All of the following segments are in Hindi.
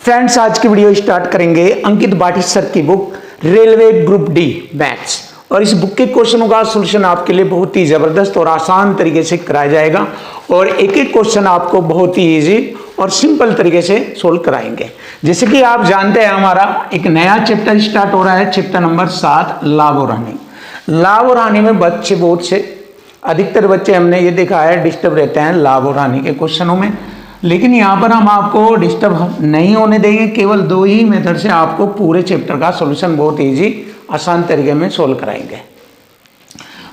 फ्रेंड्स, आज की वीडियो स्टार्ट करेंगे अंकित बाटी सर की book railway group D maths. और इस बुक के क्वेश्चनों का सॉल्यूशन आपके लिए बहुत ही जबरदस्त और आसान तरीके से कराया जाएगा और एक एक क्वेश्चन आपको बहुत ही इजी और सिंपल तरीके से सोल्व कराएंगे। जैसे कि आप जानते हैं, हमारा एक नया चैप्टर स्टार्ट हो रहा है, चैप्टर नंबर 7 लाभ और हानि। लाभ और हानि में बच्चे बहुत से अधिकतर बच्चे हमने ये देखा है डिस्टर्ब रहते हैं लाभ और हानि के क्वेश्चनों में, लेकिन यहाँ पर हम आपको डिस्टर्ब नहीं होने देंगे। केवल दो ही मेथड से आपको पूरे चैप्टर का सॉल्यूशन बहुत इजी आसान तरीके में सोल्व कराएंगे,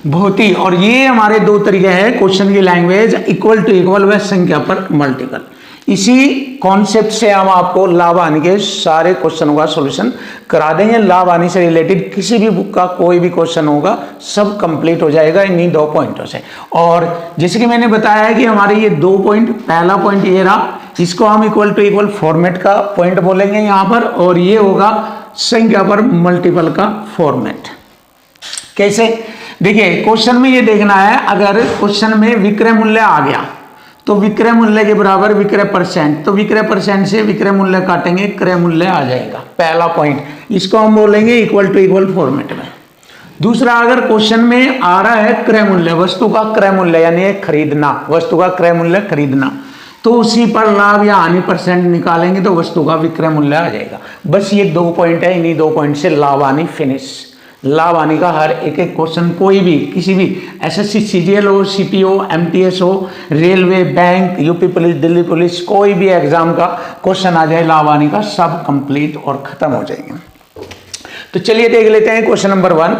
बहुत ही। और ये हमारे दो तरीके हैं क्वेश्चन की लैंग्वेज, इक्वल टू इक्वल व संख्या पर मल्टीपल। इसी कॉन्सेप्ट से हम आपको लाभ हानि के सारे क्वेश्चनों का सॉल्यूशन करा देंगे। लाभ हानि से रिलेटेड किसी भी बुक का कोई भी क्वेश्चन होगा सब कंप्लीट हो जाएगा इन्हीं 2 पॉइंटों से। और जैसे कि मैंने बताया है कि हमारे ये 2 पॉइंट, पहला पॉइंट ये रहा, इसको हम इक्वल टू इक्वल फॉर्मेट का पॉइंट बोलेंगे यहाँ पर, और ये होगा संख्या पर मल्टीपल का फॉर्मेट। कैसे? देखिए, क्वेश्चन में ये देखना है, अगर क्वेश्चन में विक्रय मूल्य आ गया तो विक्रय मूल्य के बराबर विक्रय परसेंट, तो विक्रय परसेंट से विक्रय मूल्य काटेंगे, क्रय मूल्य आ जाएगा। पहला पॉइंट, इसको हम बोलेंगे इक्वल टू इक्वल फॉर्मेट में। दूसरा, अगर क्वेश्चन में आ रहा है क्रय मूल्य, वस्तु का क्रय मूल्य यानी खरीदना, वस्तु का क्रय मूल्य खरीदना, तो उसी पर लाभ या हानि परसेंट निकालेंगे तो वस्तु का विक्रय मूल्य आ जाएगा। बस ये 2 पॉइंट है, इन्हीं 2 पॉइंट से लाभ हानि फिनिश। लाभ हानि का हर एक एक क्वेश्चन, कोई भी किसी भी एसएससी सीजीएल हो, सीपीओ, एमटीएस हो, railway, bank, UP police, Delhi police, कोई भी एग्जाम का क्वेश्चन आ जाए लाभ हानि का, सब कंप्लीट और खत्म हो जाएंगे। तो चलिए देख लेते हैं क्वेश्चन नंबर 1।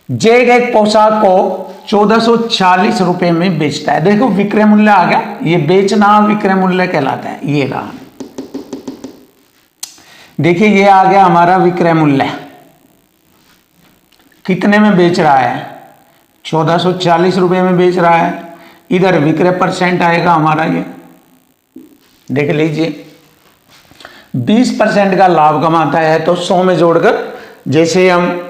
जैक एक पोशाक को 1440 रुपए में बेचता है। देखो विक्रय मूल्य आ गया, ये बेचना विक्रय मूल्य कहलाता है, ये रहा। देखिए ये आ गया हमारा विक्रय मूल्य, कितने में बेच रहा है? 1440 रुपए में बेच रहा है। इधर विक्रय परसेंट आएगा हमारा, ये देख लीजिए 20% का लाभ कमाता है, तो 100 में जोड़कर, जैसे हम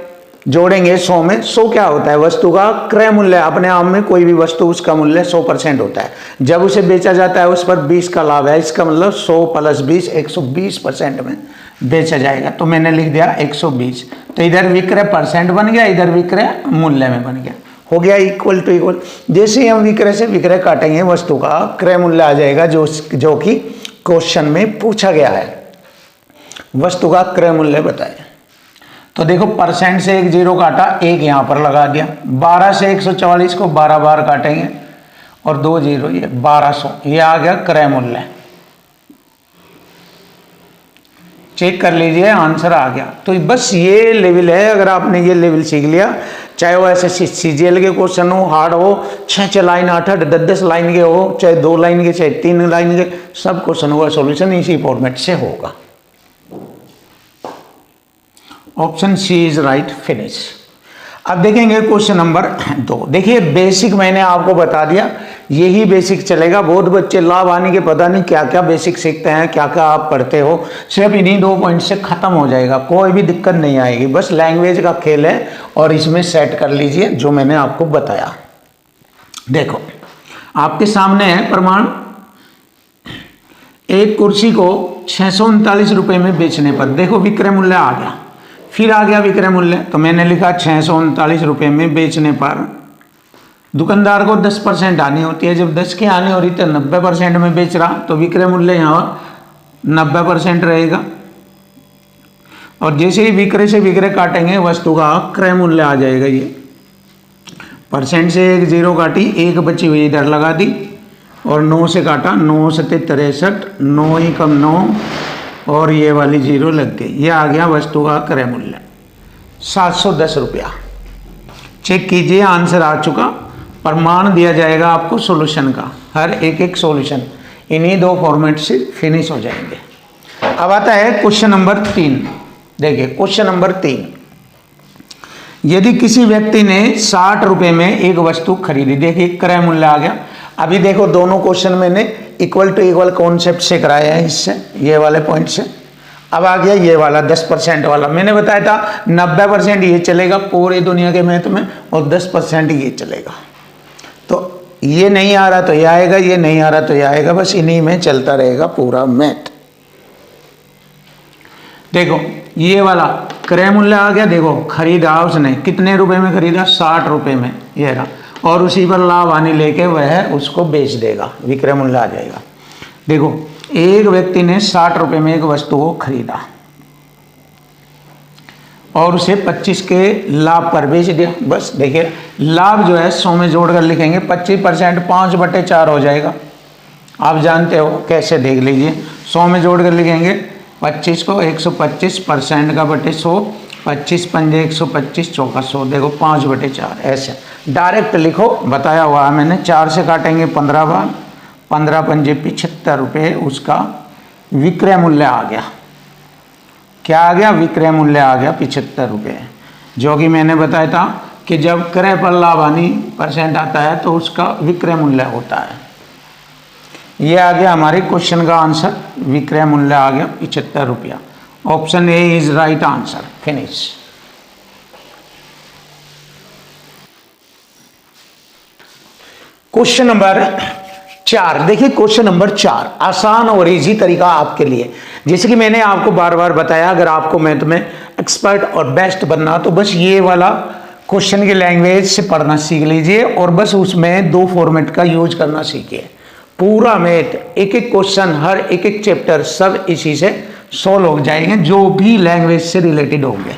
जोड़ेंगे 100 में, 100 क्या होता है? वस्तु का क्रय मूल्य। अपने आप में कोई भी वस्तु उसका मूल्य 100% होता है, जब उसे बेचा जाता है उस पर 20 का लाभ है, इसका मतलब 100 + 20 120% में बेचा जाएगा। तो मैंने लिख दिया 120, तो इधर विक्रय परसेंट बन गया, इधर विक्रय मूल्य में बन गया, हो गया इक्वल टू इक्वल। जैसे ही हम विक्रय से विक्रय काटेंगे वस्तु का क्रय मूल्य आ जाएगा, जो कि क्वेश्चन में पूछा गया है, वस्तु का क्रय मूल्य बताए। तो देखो परसेंट से एक 0 काटा, एक यहाँ पर लगा दिया। 12 से 144 को 12 बार काटेंगे और 2 0, ये 1200, ये आ गया क्रय मूल्य। चेक कर लीजिए, आंसर आ गया। तो बस ये लेवल है, अगर आपने ये लेवल सीख लिया, चाहे वो एसएससी सीजीएल के क्वेश्चन हो, हार्ड हो, 6 लाइन 8 10 लाइन के हो, चाहे 2 लाइन के, चाहे 3 लाइन के, सब क्वेश्चनों का सॉल्यूशन इसी फॉर्मेट से होगा। Option C is right, finish. अब देखेंगे क्वेश्चन नंबर 2। देखिए बेसिक मैंने आपको बता दिया, यही बेसिक चलेगा। बहुत बच्चे लाभ हानि के पता नहीं क्या क्या बेसिक सीखते हैं, क्या क्या आप पढ़ते हो, सिर्फ इन्हीं 2 पॉइंट से खत्म हो जाएगा, कोई भी दिक्कत नहीं आएगी। बस लैंग्वेज का खेल है और इसमें सेट कर लीजिए जो मैंने आपको बताया। देखो आपके सामने है प्रमाण, एक कुर्सी को 639 रुपये में बेचने पर, देखो विक्रय मूल्य आ गया, फिर आ गया विक्रय मूल्य, तो मैंने लिखा 639 रुपये में बेचने पर दुकानदार को 10% आनी होती है। जब 10 की आनी हो रही तो 90% में बेच रहा, तो विक्रय मूल्य यहाँ 90% रहेगा। और जैसे ही विक्रय से विक्रय काटेंगे वस्तु का क्रय मूल्य आ जाएगा। ये परसेंट से एक 0 काटी, एक बची हुई इधर लगा दी, और 9 से काटा, 9 × 7 = 63, 9 ही कम 9, और ये वाली 0 लग गई। ये आ गया वस्तु का क्रय मूल्य 710 रुपया। चेक कीजिए, आंसर आ चुका। प्रमाण दिया जाएगा आपको सॉल्यूशन का, हर एक एक सॉल्यूशन इन्हीं 2 फॉर्मेट से फिनिश हो जाएंगे। अब आता है क्वेश्चन नंबर 3। देखिए क्वेश्चन नंबर 3, यदि किसी व्यक्ति ने 60 रुपये में एक वस्तु खरीदी, देखिए क्रय मूल्य आ गया। अभी देखो दोनों क्वेश्चन मैंने इक्वल टू इक्वल कॉन्सेप्ट से कराया है, इससे ये वाले पॉइंट से। अब आ गया ये वाला 10% वाला, मैंने बताया था 90% ये चलेगा पूरी दुनिया के मैथ में, और 10% ये चलेगा। तो ये नहीं आ रहा तो ये आएगा, ये नहीं आ रहा तो ये आएगा, बस इन्हीं में चलता रहेगा पूरा मैथ। देखो ये वाला क्रय मूल्य आ गया, देखो खरीदा उसने कितने रुपए में खरीदा, 60 रुपए में, ये रहा, और उसी पर लाभ हानि लेके वह उसको बेच देगा, विक्रय मूल्य आ जाएगा। देखो एक व्यक्ति ने 60 रुपए में एक वस्तु को खरीदा और उसे 25 के लाभ पर बेच दिया। बस देखिए लाभ जो है 100 में जोड़कर लिखेंगे, 25% 5/4 हो जाएगा। आप जानते हो कैसे, देख लीजिए 100 में जोड़कर लिखेंगे 25 को, 125% का बटे 100, 25 पंजे 125, चौका 100, देखो 5/4 ऐसे डायरेक्ट लिखो, बताया हुआ है मैंने। 4 से काटेंगे 15 बार, 15 पंजे 75 रुपये उसका विक्रय मूल्य आ गया। क्या आ गया, विक्रय मूल्य आ गया 75 रुपये, जो कि मैंने बताया था कि जब क्रय पर लाभ हानि % आता है तो उसका विक्रय मूल्य होता है। ये आ गया हमारे क्वेश्चन का आंसर, विक्रय मूल्य आ गया 75 रुपया। Option A is right answer, finish. Question number 4 देखिए, क्वेश्चन नंबर 4 आसान और इजी तरीका आपके लिए। जैसे कि मैंने आपको बार बार बताया, अगर आपको मैथ में एक्सपर्ट और बेस्ट बनना तो बस ये वाला क्वेश्चन की लैंग्वेज से पढ़ना सीख लीजिए और बस उसमें 2 फॉर्मेट का यूज करना सीखिए। पूरा मैथ, एक एक क्वेश्चन, हर एक एक चैप्टर सब इसी से सॉल्व हो जाएंगे, जो भी लैंग्वेज से रिलेटेड होंगे।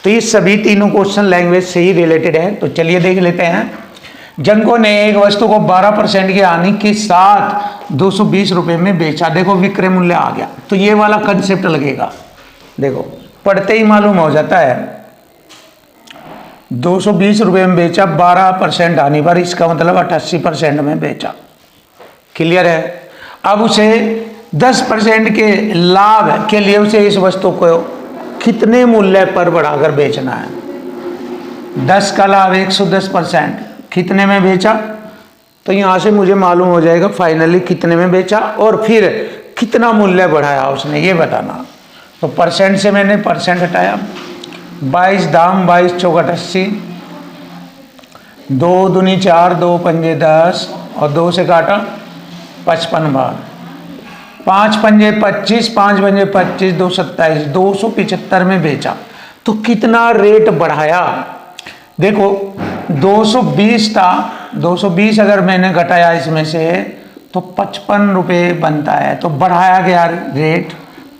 तो ये सभी तीनों क्वेश्चन लैंग्वेज से ही रिलेटेड है। तो चलिए देख लेते हैं। जंको ने एक वस्तु को 12% की हानि के साथ 220 रुपये में बेचा, देखो विक्रय मूल्य आ गया। तो ये वाला कंसेप्ट लगेगा, देखो पढ़ते ही मालूम हो जाता है। 220 रुपये में बेचा, 12% हानि पर, इसका मतलब 88% में बेचा। क्लियर है। अब उसे 10% के लाभ के लिए उसे इस वस्तु को कितने मूल्य पर बढ़ाकर बेचना है। 10 का लाभ 110%, कितने में बेचा, तो यहां से मुझे मालूम हो जाएगा फाइनली कितने में बेचा और फिर कितना मूल्य बढ़ाया उसने, ये बताना। तो परसेंट से मैंने परसेंट हटाया, 22 दाम 22 चौकट 80, 2 दूनी 4, 2 पंजे 10 और 2 से काटा 55 बार, 5 पंजे 25, 5 पंजे 25, 2 27, 275 में बेचा। तो कितना रेट बढ़ाया, देखो 220 था, 220 अगर मैंने घटाया इसमें से तो 55 रुपये बनता है। तो बढ़ाया गया रेट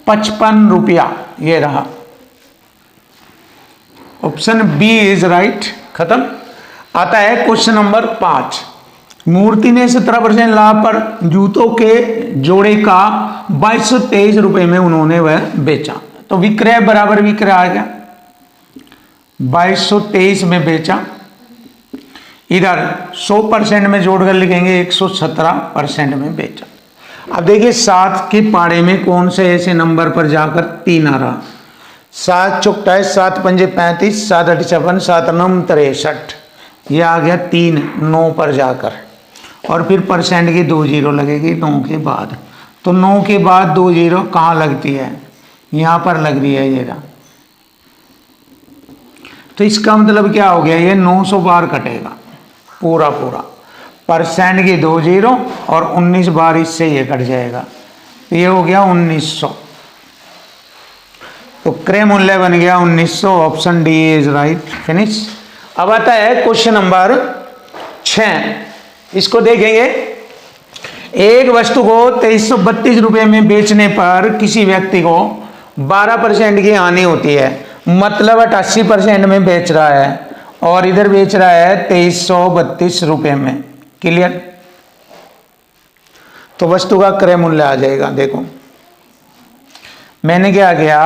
55 रुपया, ये रहा। ऑप्शन बी इज राइट, खत्म। आता है क्वेश्चन नंबर 5। मूर्ति ने 17% लाभ पर जूतों के जोड़े का 2223 रुपये में उन्होंने वह बेचा। तो विक्रय बराबर विक्रय आ गया, 2223 में बेचा। इधर 100% में जोड़कर लिखेंगे 117% में बेचा। अब देखिए 7 के पाड़े में कौन से ऐसे नंबर पर जाकर 3 आ रहा। 7 चौक 28, 7 पंजे 35, 7 8 56, 7 9 63, ये आ गया 3 9 पर जाकर, और फिर परसेंट की 2 जीरो लगेगी 9 के बाद। तो 9 के बाद 2 जीरो कहाँ लगती है, यहाँ पर लग रही है, ये रहा। तो इसका मतलब क्या हो गया, ये 900 बार कटेगा पूरा पूरा, परसेंट की 2 जीरो और 19 बार इससे ये कट जाएगा, तो ये हो गया 1900। तो क्रय मूल्य बन गया 1900। Option D is right, finish. अब आता है क्वेश्चन नंबर 6। इसको देखेंगे। एक वस्तु को 2332 रुपये में बेचने पर किसी व्यक्ति को 12% की हानि होती है, मतलब 88% में बेच रहा है और इधर बेच रहा है 2332 रुपये में। क्लियर। तो वस्तु का क्रय मूल्य आ जाएगा। देखो मैंने क्या किया,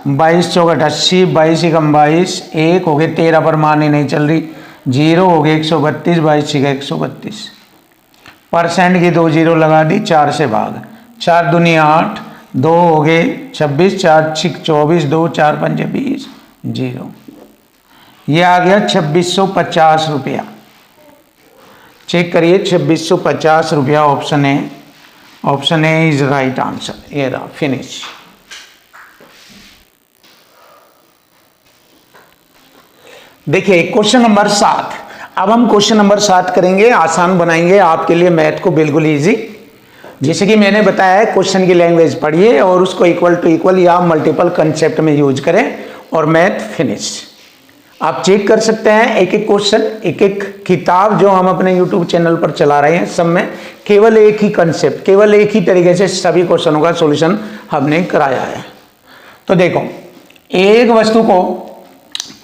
22 चौकट 80, 22 एकम 22, 1 हो गए 13 पर मानी नहीं चल रही, 0 हो गए 132, 22 का 132, परसेंट की 2 जीरो लगा दी, 4 से भाग, 4 दूनी 8, 2 हो गए 26, 4 6 24, 2 4 पंजे 20, 0, ये आ गया 2650 रुपया। चेक करिए 2650 रुपया, option A, option A is right answer. ये रहा, फिनिश। देखिए क्वेश्चन नंबर 7। अब हम क्वेश्चन नंबर 7 करेंगे, आसान बनाएंगे आपके लिए मैथ को बिल्कुल इजी। जैसे कि मैंने बताया है, क्वेश्चन की लैंग्वेज पढ़िए और उसको इक्वल टू इक्वल या मल्टीपल कंसेप्ट में यूज करें और मैथ फिनिश। आप चेक कर सकते हैं एक एक क्वेश्चन, एक एक किताब जो हम अपने YouTube चैनल पर चला रहे हैं, सब में केवल एक ही कंसेप्ट, केवल एक ही तरीके से सभी क्वेश्चनों का सॉल्यूशन हमने कराया है। तो देखो, एक वस्तु को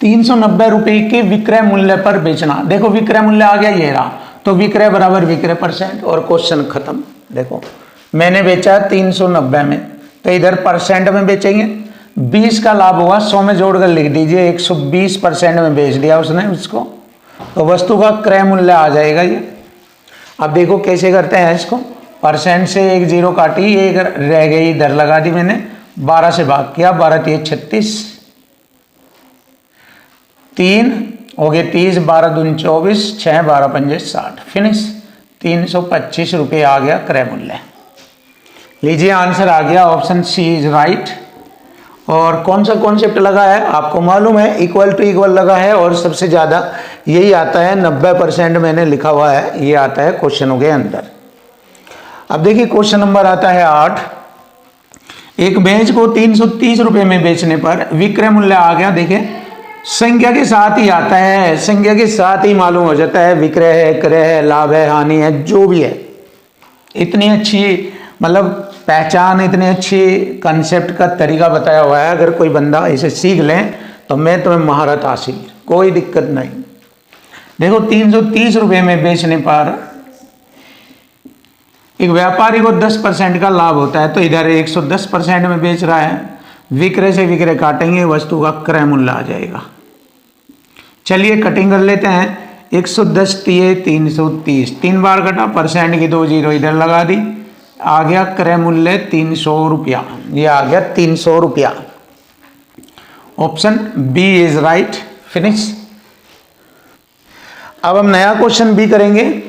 390 रुपए के विक्रय मूल्य पर बेचना। देखो विक्रय मूल्य आ गया, ये रहा, तो विक्रय बराबर विक्रय परसेंट और क्वेश्चन खत्म। देखो मैंने बेचा 390 में, तो इधर परसेंट में बेचेंगे, 20 का लाभ होगा, 100 में जोड़कर लिख दीजिए, 120% में बेच दिया उसने उसको, तो वस्तु का क्रय मूल्य आ जाएगा ये। अब देखो कैसे करते हैं इसको, परसेंट से एक जीरो काटी, एक रह गई इधर लगा दी मैंने, 12 से भाग किया, 12 3 36, 3 हो गए 30, 12 दूनी 24, 6 12 पंजे 60, फिनिश। 325 रुपये आ गया क्रय मूल्य। लीजिए आंसर आ गया, ऑप्शन सी इज राइट। और कौन सा कॉन्सेप्ट लगा है आपको मालूम है, इक्वल टू इक्वल लगा है, और सबसे ज़्यादा यही आता है, 90% मैंने लिखा हुआ है, ये आता है क्वेश्चनों के अंदर। अब देखिए क्वेश्चन नंबर आता है 8। एक भैंस को 330 रुपये में बेचने पर विक्रय मूल्य आ गया, देखिए संख्या के साथ ही आता है, संख्या के साथ ही मालूम हो जाता है विक्रय है, क्रय है, लाभ है, हानि है, जो भी है। इतनी अच्छी मतलब पहचान, इतनी अच्छी कंसेप्ट का तरीका बताया हुआ है, अगर कोई बंदा इसे सीख लें तो मैं तुम्हें महारत हासिल, कोई दिक्कत नहीं। देखो 330 रुपये में बेचने पर एक व्यापारी को 10% का लाभ होता है, तो इधर 110% में बेच रहा है, विक्रय से विक्रय काटेंगे, वस्तु का क्रय मूल्य आ जाएगा। चलिए कटिंग कर लेते हैं, 110 दिए 330, 3 बार कटा, परसेंट की 2 जीरो इधर लगा दी, आ गया क्रय मूल्य 300 रुपया, ये आ गया 300 रुपया। Option B is right, finish. अब हम नया क्वेश्चन बी करेंगे।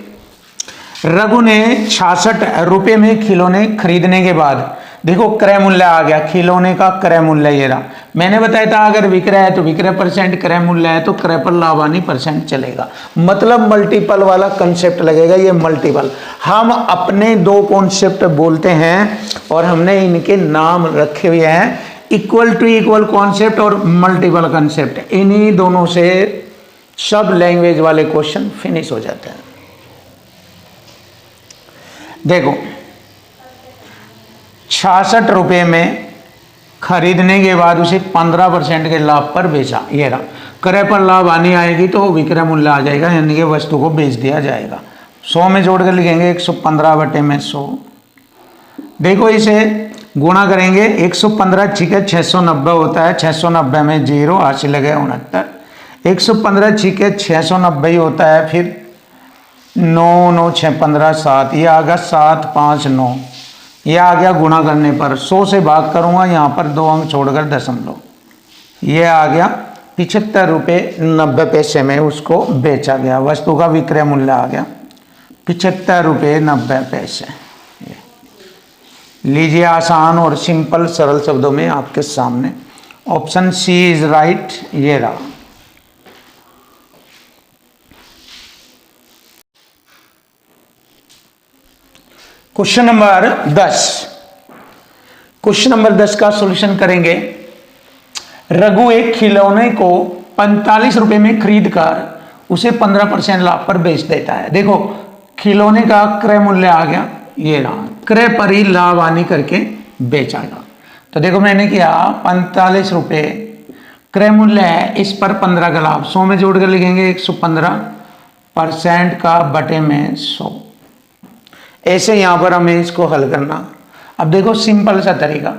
रघु ने 66 रुपये में खिलौने खरीदने के बाद, देखो क्रय मूल्य आ गया, खिलौने का क्रय मूल्य ये रहा। मैंने बताया था अगर विक्रय है तो विक्रय परसेंट, क्रय मूल्य है तो क्रय पर लाभानी परसेंट चलेगा, मतलब मल्टीपल वाला कंसेप्ट लगेगा, ये मल्टीपल। हम अपने दो कॉन्सेप्ट बोलते हैं और हमने इनके नाम रखे हुए हैं, इक्वल टू इक्वल कॉन्सेप्ट और मल्टीपल कंसेप्ट। इन्हीं दोनों से सब लैंग्वेज वाले क्वेश्चन फिनिश हो जाते हैं। देखो 66 रुपये में खरीदने के बाद उसे 15% के लाभ पर बेचा, ये रहा। क्रय पर लाभ आनी आएगी तो विक्रय मूल्य आ जाएगा, यानी कि वस्तु को बेच दिया जाएगा। 100 में जोड़ कर लिखेंगे 115 बटे में 100। देखो इसे गुणा करेंगे, 115 ठीक है 690 होता है, 690 में 0 हासिल लगे 69, 115 ठीक है 690 होता है, फिर 9 9 6 15 7, ये आ गया 7 5 9, ये आ गया गुणा करने पर 100 से भाग करूंगा, यहाँ पर 2 अंक छोड़कर दशमलव, ये आ गया 75 रुपये 90 पैसे में उसको बेचा गया, वस्तु का विक्रय मूल्य आ गया 75 रुपये 90 पैसे। लीजिए आसान और सिंपल सरल शब्दों में आपके सामने, ऑप्शन सी इज राइट, ये रहा। क्वेश्चन नंबर 10, क्वेश्चन नंबर 10 का सॉल्यूशन करेंगे। रघु एक खिलौने को 45 रुपये में खरीद कर उसे 15% लाभ पर बेच देता है। देखो खिलौने का क्रय मूल्य आ गया, ये रहा, क्रय पर ही लाभ आनी करके बेचाएगा। तो देखो मैंने किया 45 रुपये क्रय मूल्य है, इस पर 15 का लाभ, 100 में जोड़ कर लिखेंगे 115% का बटे में 100। ऐसे यहां पर हमें इसको हल करना। अब देखो सिंपल सा तरीका,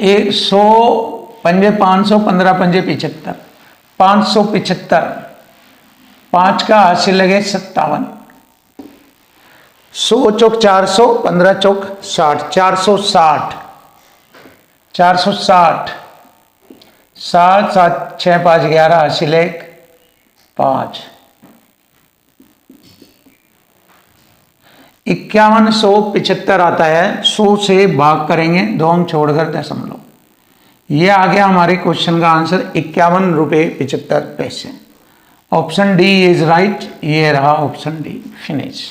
100 पंजे 500, 15 पंजे 75, 575, 5 का हासिल लगे 57, 100 चौक 400, 15 चौक 60, 460, 460, 7 7 6 5 11 हासिल 1 5, 5175 आता है, 100 से भाग करेंगे, 2 अंक छोड़कर दशमलव, ये आ गया हमारे क्वेश्चन का आंसर 51 रुपये 75 पैसे। ऑप्शन डी इज राइट, ये रहा ऑप्शन डी, फिनिश।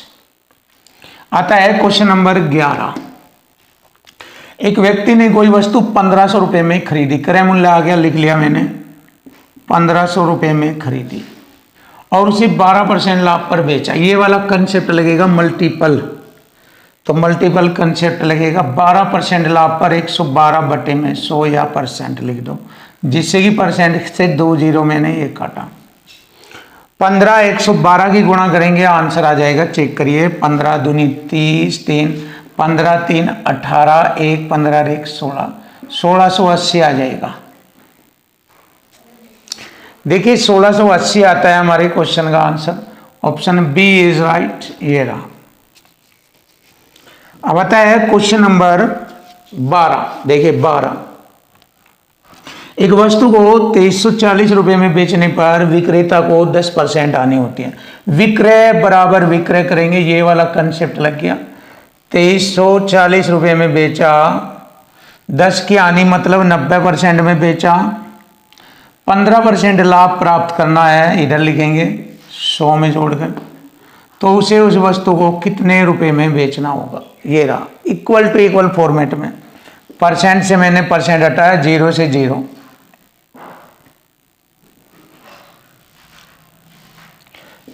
आता है क्वेश्चन नंबर 11। एक व्यक्ति ने कोई वस्तु 1500 रुपये में खरीदी, क्रय मूल्य आ गया, लिख लिया मैंने, 1500 रुपये में खरीदी और उसे 12% लाभ पर बेचा। ये वाला कंसेप्ट लगेगा मल्टीपल, तो मल्टीपल कंसेप्ट लगेगा। 12% लाभ पर 112 बटे में 100 या परसेंट लिख दो, जिससे कि परसेंट से 2 जीरो मैंने ये काटा। 15 112 की गुणा करेंगे, आंसर आ जाएगा, चेक करिए। 15 दूनी 30, 3 15 3 18, 1 15 1 16, 1680 आ जाएगा। देखिए 1680 आता है हमारे क्वेश्चन का answer, option B is right, ये रहा। अब आता है क्वेश्चन नंबर 12। देखिए 12, एक वस्तु को 2340 रुपये में बेचने पर विक्रेता को 10% आनी होती है। विक्रय बराबर विक्रय करेंगे, ये वाला कंसेप्ट लग गया। 2340 रुपये में बेचा, 10 की आनी मतलब 90% में बेचा, 15% लाभ प्राप्त करना है, इधर लिखेंगे 100 में जोड़कर, तो उसे उस वस्तु को कितने रुपए में बेचना होगा। ये रहा इक्वल टू इक्वल फॉर्मेट में। परसेंट से मैंने परसेंट हटाया, 0 से 0,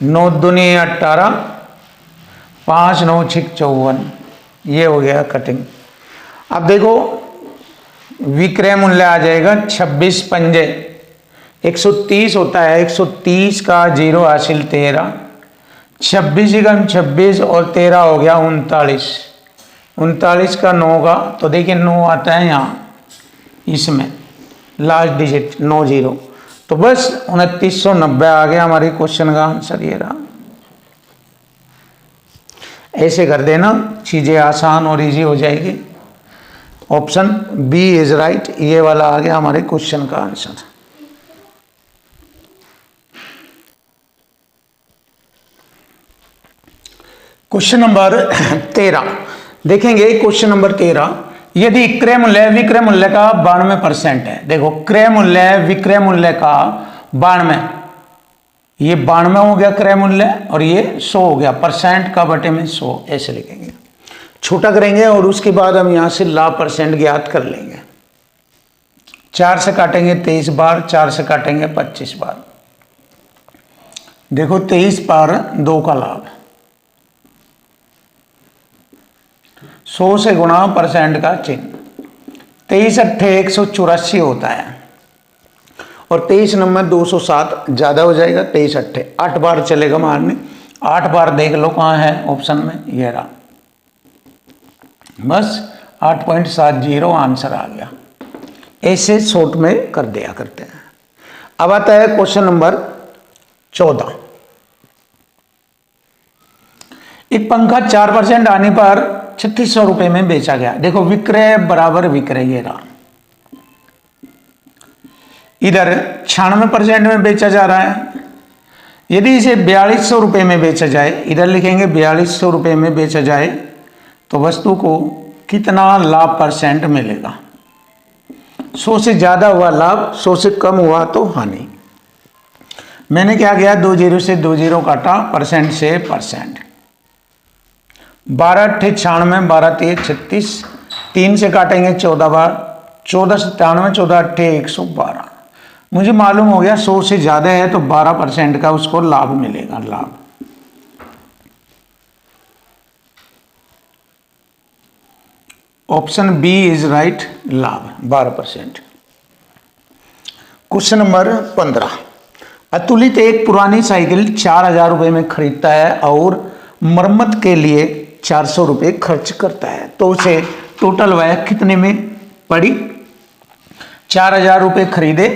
9 दूनी 18, 5 9 6 54, ये हो गया कटिंग। अब देखो विक्रय मूल्य आ जाएगा 26 पंजे 130 होता है, 130 का 0 हासिल 13, 26 एकम 26 और 13 हो गया 39, 39 का 9 का, तो देखिए 9 आता है यहाँ इसमें लास्ट डिजिट 9 0, तो बस 2990 आ गया हमारे क्वेश्चन का आंसर, ये रहा। ऐसे कर देना, चीजें आसान और इजी हो जाएगी। ऑप्शन बी इज राइट, ये वाला आ गया हमारे क्वेश्चन का आंसर। क्वेश्चन नंबर 13 देखेंगे। क्वेश्चन नंबर 13, यदि क्रय मूल्य विक्रय मूल्य का 92% है। देखो क्रय मूल्य विक्रय मूल्य का 92, ये 92 हो गया क्रय मूल्य और ये 100 हो गया, परसेंट का बटे में 100, ऐसे लिखेंगे। छोटा करेंगे और उसके बाद हम यहां से लाभ परसेंट ज्ञात कर लेंगे। 4 से काटेंगे 23 बार, 4 से काटेंगे 25 बार। देखो 23 बार 2 का लाभ, 100 से गुणा परसेंट का चिन्ह, 23 अट्ठे 184 होता है और 23 नंबर 207 ज्यादा हो जाएगा। 23 अट्ठे 8 बार चलेगा मारने, 8 बार देख लो कहाँ है ऑप्शन में, ये रहा, बस 8.70 आंसर आ गया। ऐसे शॉर्ट में कर दिया करते हैं। अब आता है क्वेश्चन नंबर 14। एक पंखा 4% आने पर 3600 रुपये में बेचा गया। देखो विक्रय बराबर विक्रय, ये रहा, इधर 96% में बेचा जा रहा है। यदि इसे 4200 रुपये में बेचा जाए, इधर लिखेंगे 4200 रुपये में बेचा जाए, तो वस्तु को कितना लाभ परसेंट मिलेगा। 100 से ज्यादा हुआ लाभ, 100 से कम हुआ तो हानि। मैंने क्या किया, 2 जीरो से 2 जीरो काटा, परसेंट से परसेंट। 12 अट्ठे 96, 12 3 36, 3 से काटेंगे 14 बार, 14 97, 14 अट्ठे 112। मुझे मालूम हो गया 100 से ज्यादा है तो 12% का उसको लाभ मिलेगा, लाभ। ऑप्शन बी इज राइट, लाभ 12%। क्वेश्चन नंबर 15, अतुलित एक पुरानी साइकिल 4000 रुपये में खरीदता है और मरम्मत के लिए 400 रुपये खर्च करता है, तो उसे टोटल व्यय कितने में पड़ी। 4000 रुपये खरीदे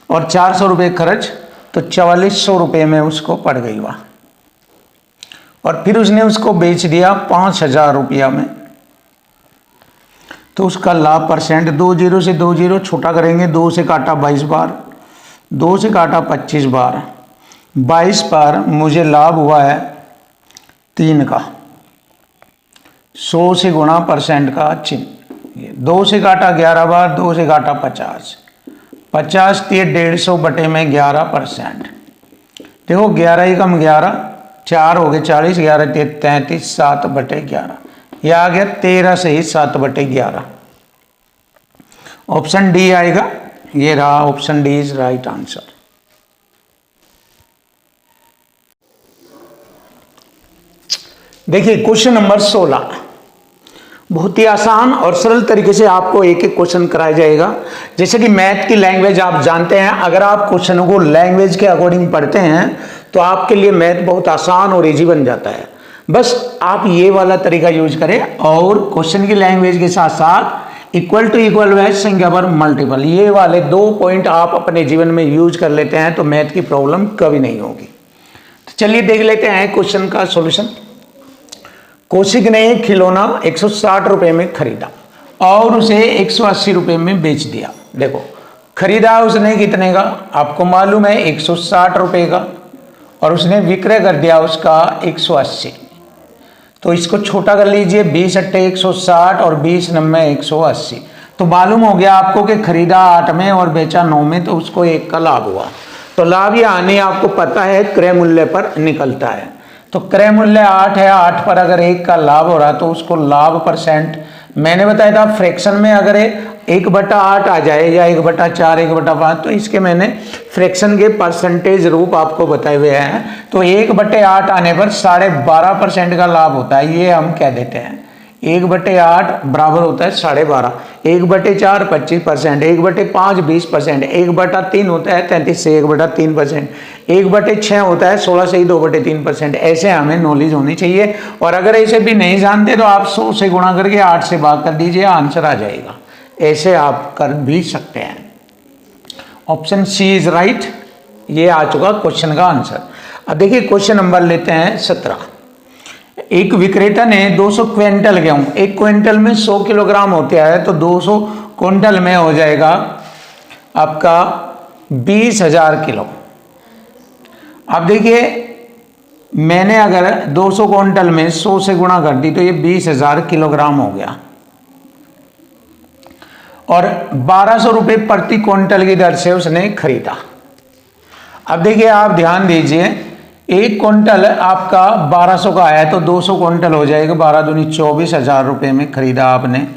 और 400 रुपये खर्च, तो 4400 रुपये में उसको पड़ गई वह, और फिर उसने उसको बेच दिया 5000 रुपया में, तो उसका लाभ परसेंट। 2 जीरो से 2 जीरो छोटा करेंगे, 2 से काटा 22 बार, 2 से काटा 25 बार, 22 बार मुझे लाभ हुआ है 3 का। 100 से गुणा परसेंट का चिन्ह, 2 से काटा 11 बार, 2 से काटा 50, 50 3 150 बटे में 11%। देखो 11 एकम 11, 4 हो गए 40, 11 33, 7/11, यह आ गया 13 से ही 7/11। ऑप्शन डी आएगा, ये रहा option D is right answer. देखिए क्वेश्चन नंबर 16, बहुत ही आसान और सरल तरीके से आपको एक एक क्वेश्चन कराया जाएगा। जैसे कि मैथ की लैंग्वेज आप जानते हैं, अगर आप क्वेश्चनों को लैंग्वेज के अकॉर्डिंग पढ़ते हैं तो आपके लिए मैथ बहुत आसान और इजी बन जाता है। बस आप ये वाला तरीका यूज करें और क्वेश्चन की लैंग्वेज के साथ साथ इक्वल टू इक्वल वैज संख्या पर मल्टीपल, ये वाले 2 पॉइंट आप अपने जीवन में यूज कर लेते हैं तो मैथ की प्रॉब्लम कभी नहीं होगी। तो चलिए देख लेते हैं क्वेश्चन का सॉल्यूशन। कौशिक ने खिलौना 160 रुपए में खरीदा और उसे 180 रुपए में बेच दिया। देखो खरीदा उसने कितने का, आपको मालूम है 160 रुपए का, और उसने विक्रय कर दिया उसका 180। तो इसको छोटा कर लीजिए, 20 अट्टे 160 और 20 नम्मे 180। तो मालूम हो गया आपको कि खरीदा 8 में और बेचा 9 में, तो उसको 1 का लाभ हुआ। तो लाभ या हानि आपको पता है क्रय मूल्य पर निकलता है। तो क्रय मूल्य 8 है, 8 पर अगर 1 का लाभ हो रहा तो उसको लाभ परसेंट, मैंने बताया था फ्रैक्शन में अगर 1/8 आ जाए या 1/4, 1/5, तो इसके मैंने फ्रैक्शन के परसेंटेज रूप आपको बताए हुए हैं। तो 1/8 आने पर 12.5% का लाभ होता है, ये हम कह देते हैं। 1/8 बराबर होता है 12.5, 1/4 25%, 1/5 20%, 1/3 होता है 33 से 1/3%, 1/6 होता है 16 से ही 2/3%। ऐसे हमें नॉलेज होनी चाहिए। और अगर ऐसे भी नहीं जानते तो आप 100 से गुणा करके 8 से भाग कर दीजिए, आंसर आ जाएगा। ऐसे आप कर भी सकते हैं। ऑप्शन सी इज राइट, ये आ चुका क्वेश्चन का आंसर। अब देखिए क्वेश्चन नंबर लेते हैं 17। एक विक्रेता ने 200 क्विंटल गेहूं, 1 क्विंटल में 100 किलोग्राम होते हैं, तो 200 क्विंटल में हो जाएगा आपका 20,000 किलो। अब देखिए मैंने अगर 200 क्विंटल में 100 से गुणा कर दी तो ये 20,000 किलोग्राम हो गया, और 1200 रुपये प्रति क्विंटल की दर से उसने खरीदा। अब देखिए आप ध्यान दीजिए, 1 क्विंटल आपका 1200 का आया तो 200 क्विंटल हो जाएगा, 12 दूनी 24,000 रुपये में खरीदा आपने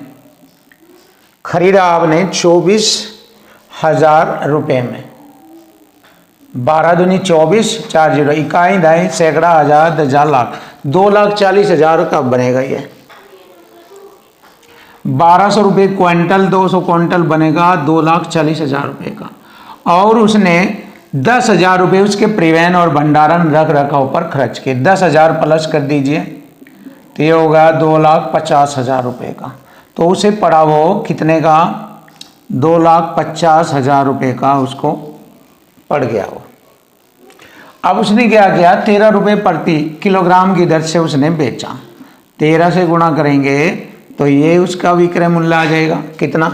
24,000 रुपये में। 12 दूनी 24, 4 जीरो, इकाई दाई सैकड़ा हजार 10,000 लाख, 2,40,000 का बनेगा ये। 1200 रुपये क्विंटल, 200 क्विंटल बनेगा 2,40,000 रुपये का। और उसने 10,000 रुपये उसके परिवहन और भंडारण रख रखाव पर खर्च किए। 10,000 प्लस कर दीजिए तो ये होगा 2,50,000 रुपये का। तो उसे पड़ा वो कितने का, 2,50,000 रुपये का उसको पड़ गया वो। अब उसने क्या किया, 13 रुपये प्रति किलोग्राम की दर से उसने बेचा। 13 से गुणा करेंगे तो ये उसका विक्रय मूल्य आ जाएगा कितना,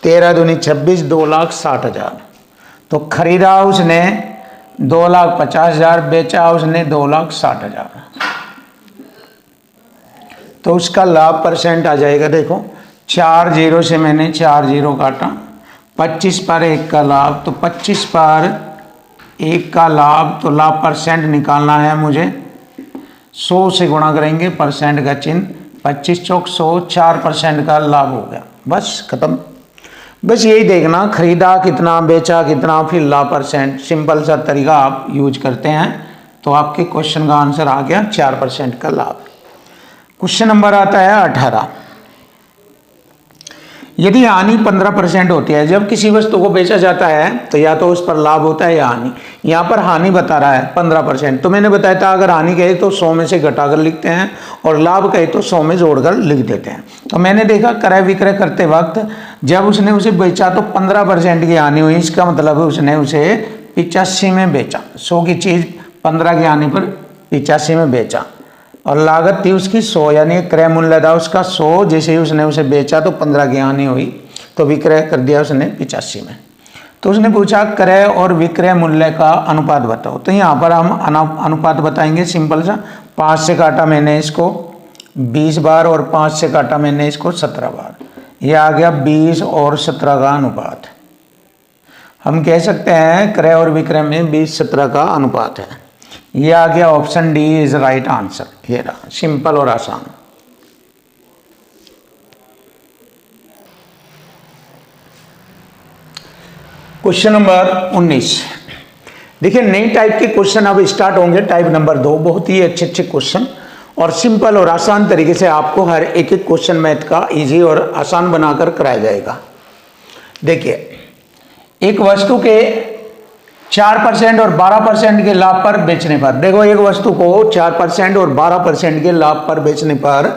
13 दूनी 26, 2,60,000। तो खरीदा उसने 2,50,000, बेचा उसने 2,60,000। तो उसका लाभ परसेंट आ जाएगा। देखो 4 जीरो से मैंने 4 जीरो काटा, 25 पर 1 का लाभ, तो 25 पर 1 का लाभ, तो लाभ परसेंट निकालना है मुझे। 100 से गुणा करेंगे, परसेंट का चिन्ह, 25 चौक 100, 4% का लाभ हो गया। बस खत्म। बस यही देखना, खरीदा कितना, बेचा कितना, फिर लाभ परसेंट। सिंपल सा तरीका आप यूज करते हैं तो आपके क्वेश्चन का आंसर आ गया 4% का लाभ। क्वेश्चन नंबर आता है 18। यदि हानि 15% होती है, जब किसी वस्तु को बेचा जाता है तो या तो उस पर लाभ होता है या हानि। यहाँ पर हानि बता रहा है 15%, तो मैंने बताया था अगर हानि कहे तो 100 में से घटाकर लिखते हैं और लाभ कहे तो 100 में जोड़कर लिख देते हैं। तो मैंने देखा क्रय विक्रय करते वक्त जब उसने उसे बेचा तो 15% की हानि हुई, इसका मतलब उसने उसे 85 में बेचा। 100 की चीज़ 15 की हानि पर 85 में बेचा, और लागत थी उसकी 100, यानी क्रय मूल्य था उसका 100। जैसे ही उसने उसे बेचा तो 15 की हानि हुई, तो विक्रय कर दिया उसने 85 में। तो उसने पूछा क्रय और विक्रय मूल्य का अनुपात बताओ। तो यहाँ पर हम अनुपात बताएंगे सिंपल सा। 5 से काटा मैंने इसको 20 बार और 5 से काटा मैंने इसको 17 बार, यह आ गया 20 और 17 का अनुपात। हम कह सकते हैं क्रय और विक्रय में 20-17 का अनुपात है। ये आ गया option D is right answer. ये रहा, सिंपल और आसान। Question number 19। देखिए नई टाइप के क्वेश्चन अब स्टार्ट होंगे, टाइप नंबर 2। बहुत ही अच्छे अच्छे क्वेश्चन और सिंपल और आसान तरीके से आपको हर एक एक क्वेश्चन मैथ का इजी और आसान बनाकर कराया जाएगा। देखिए एक वस्तु के 4% और 12% के लाभ पर बेचने पर, देखो एक वस्तु को 4% और 12% के लाभ पर बेचने पर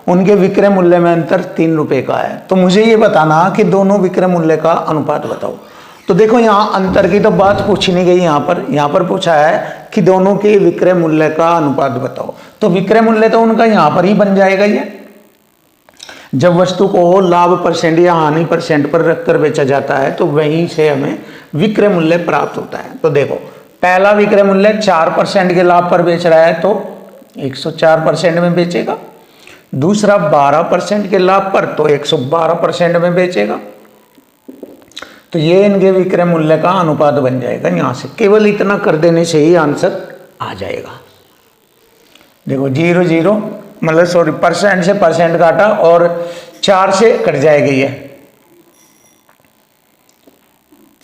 उनके विक्रय मूल्य में अंतर 3 रुपए का है। तो मुझे ये बताना कि दोनों विक्रय मूल्य का अनुपात बताओ। तो देखो यहाँ अंतर की तो बात पूछी नहीं गई, यहाँ पर पूछा है कि दोनों के विक्रय मूल्य का अनुपात बताओ। तो विक्रय मूल्य तो उनका यहाँ पर ही बन जाएगा। ये जब वस्तु को लाभ परसेंट या हानि परसेंट पर रखकर बेचा जाता है तो वहीं से हमें विक्रय मूल्य प्राप्त होता है। तो देखो पहला विक्रय मूल्य 4% के लाभ पर बेच रहा है तो 104% में बेचेगा। दूसरा 12% के लाभ पर तो 112% में बेचेगा। तो ये इनके विक्रय मूल्य का अनुपात बन जाएगा। यहां से केवल इतना कर देने से ही आंसर आ जाएगा। देखो 0 0 मतलब सॉरी परसेंट से परसेंट काटा और 4 से कट जाएगी। ये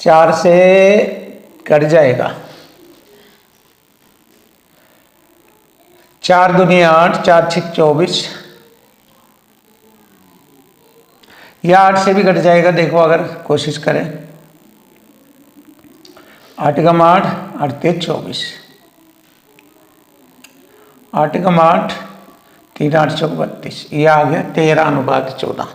4 से कट जाएगा। 4 दूनी 8, 4 6 24, या 8 से भी कट जाएगा। देखो अगर कोशिश करें 8 कम 8, 8 3 24, 8 कम 8, 3 8 4 32, ये आ गया 13:14।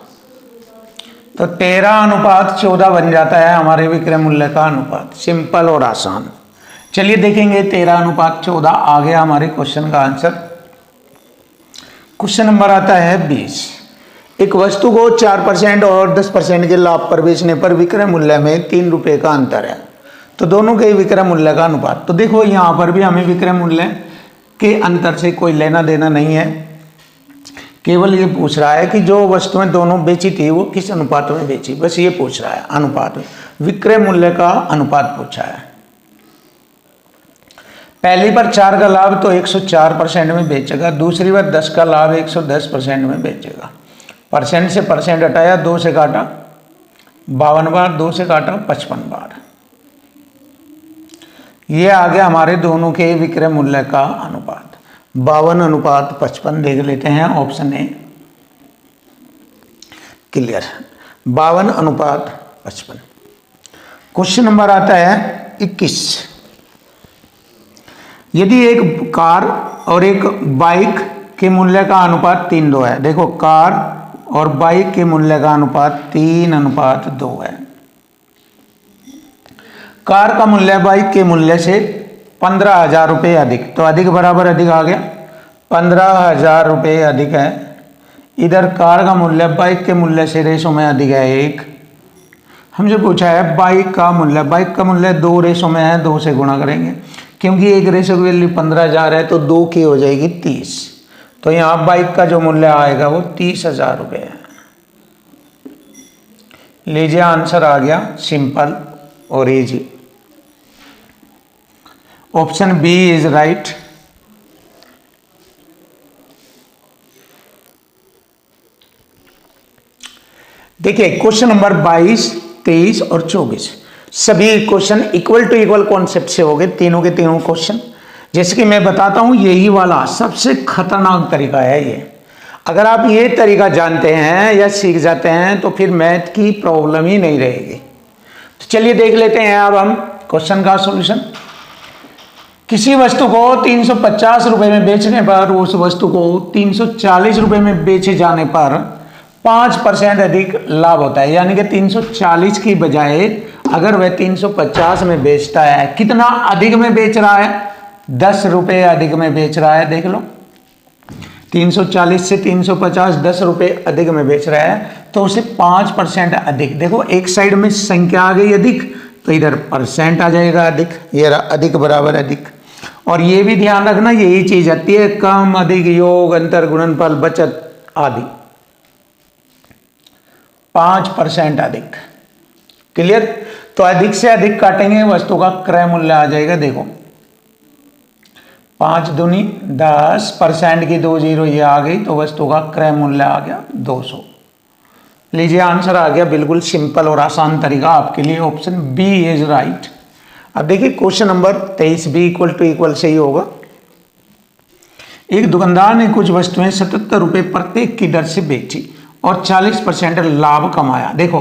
तो 13:14 बन जाता है हमारे विक्रय मूल्य का अनुपात। सिंपल और आसान। चलिए देखेंगे 13:14 आ गया हमारे क्वेश्चन का आंसर। क्वेश्चन नंबर आता है 20। एक वस्तु को 4% और 10% के लाभ पर बेचने पर विक्रय मूल्य में 3 रुपए का अंतर है। तो दोनों के विक्रय मूल्य का अनुपात। तो देखो यहाँ पर भी हमें विक्रय मूल्य के अंतर से कोई लेना देना नहीं है, केवल ये पूछ रहा है कि जो वस्तुएं दोनों बेची थी वो किस अनुपात में बेची, बस ये पूछ रहा है। अनुपात में विक्रय मूल्य का अनुपात पूछा है। पहली पर 4 का लाभ तो 104% में बेचेगा, दूसरी बार 10 का लाभ 110% में बेचेगा। परसेंट से परसेंट हटाया, 2 से काटा 52 बार, 2 से काटा 55 बार। ये आ गया हमारे दोनों के विक्रय मूल्य का अनुपात 52:55। देख लेते हैं option A. Clear, 52:55। Question number आता है 21। यदि एक कार और एक बाइक के मूल्य का अनुपात 3:2 है। देखो कार और बाइक के मूल्य का अनुपात 3:2 है। कार का मूल्य बाइक के मूल्य से 15,000 रुपये अधिक, तो अधिक बराबर अधिक आ गया, 15,000 रुपये अधिक है। इधर कार का मूल्य बाइक के मूल्य से रेशो में अधिक है 1। हमसे पूछा है बाइक का मूल्य 2 रेशो में है, 2 से गुणा करेंगे क्योंकि एक रेशो की वैल्यू 15,000 है तो 2 की हो जाएगी 30। तो यहाँ बाइक का जो मूल्य आएगा वो 30,000 रुपये है। लीजिए आंसर आ गया, सिंपल और easy. Option B is right. देखिए क्वेश्चन नंबर 22, 23 और 24 सभी question equal to equal concept से हो गए, तीनों के तीनों क्वेश्चन। जैसे कि मैं बताता हूं यही वाला सबसे खतरनाक तरीका है ये। अगर आप ये तरीका जानते हैं या सीख जाते हैं तो फिर मैथ की प्रॉब्लम ही नहीं रहेगी। तो चलिए देख लेते हैं अब हम क्वेश्चन का सॉल्यूशन। किसी वस्तु को 350 रुपए में बेचने पर उस वस्तु को 340 रुपए में बेचे जाने पर 5% अधिक लाभ होता है। यानी कि 340 की बजाय अगर वह 350 में बेचता है, कितना अधिक में बेच रहा है? 10 रुपए अधिक में बेच रहा है। देख लो 340 से 350 10 रुपए अधिक में बेच रहा है तो उसे 5% अधिक। देखो एक साइड में संख्या आ गई अधिक तो इधर परसेंट आ जाएगा अधिक। ये अधिक बराबर अधिक। और ये भी ध्यान रखना यही चीज आती है कम अधिक योग अंतर गुणनफल बचत आदि। 5% अधिक। क्लियर। तो अधिक से अधिक काटेंगे वस्तु का क्रय मूल्य आ जाएगा। देखो 5 दूनी 10% की 2 जीरो ये आ गई, तो वस्तु का क्रय मूल्य आ गया 200। लीजिए आंसर आ गया, बिल्कुल सिंपल और आसान तरीका आपके लिए, ऑप्शन बी इज राइट। अब देखिए question number 23 B equal to equal से ही होगा। एक दुकानदार ने कुछ वस्तुएं 77 रुपये प्रत्येक की दर से बेची और 40% लाभ कमाया। देखो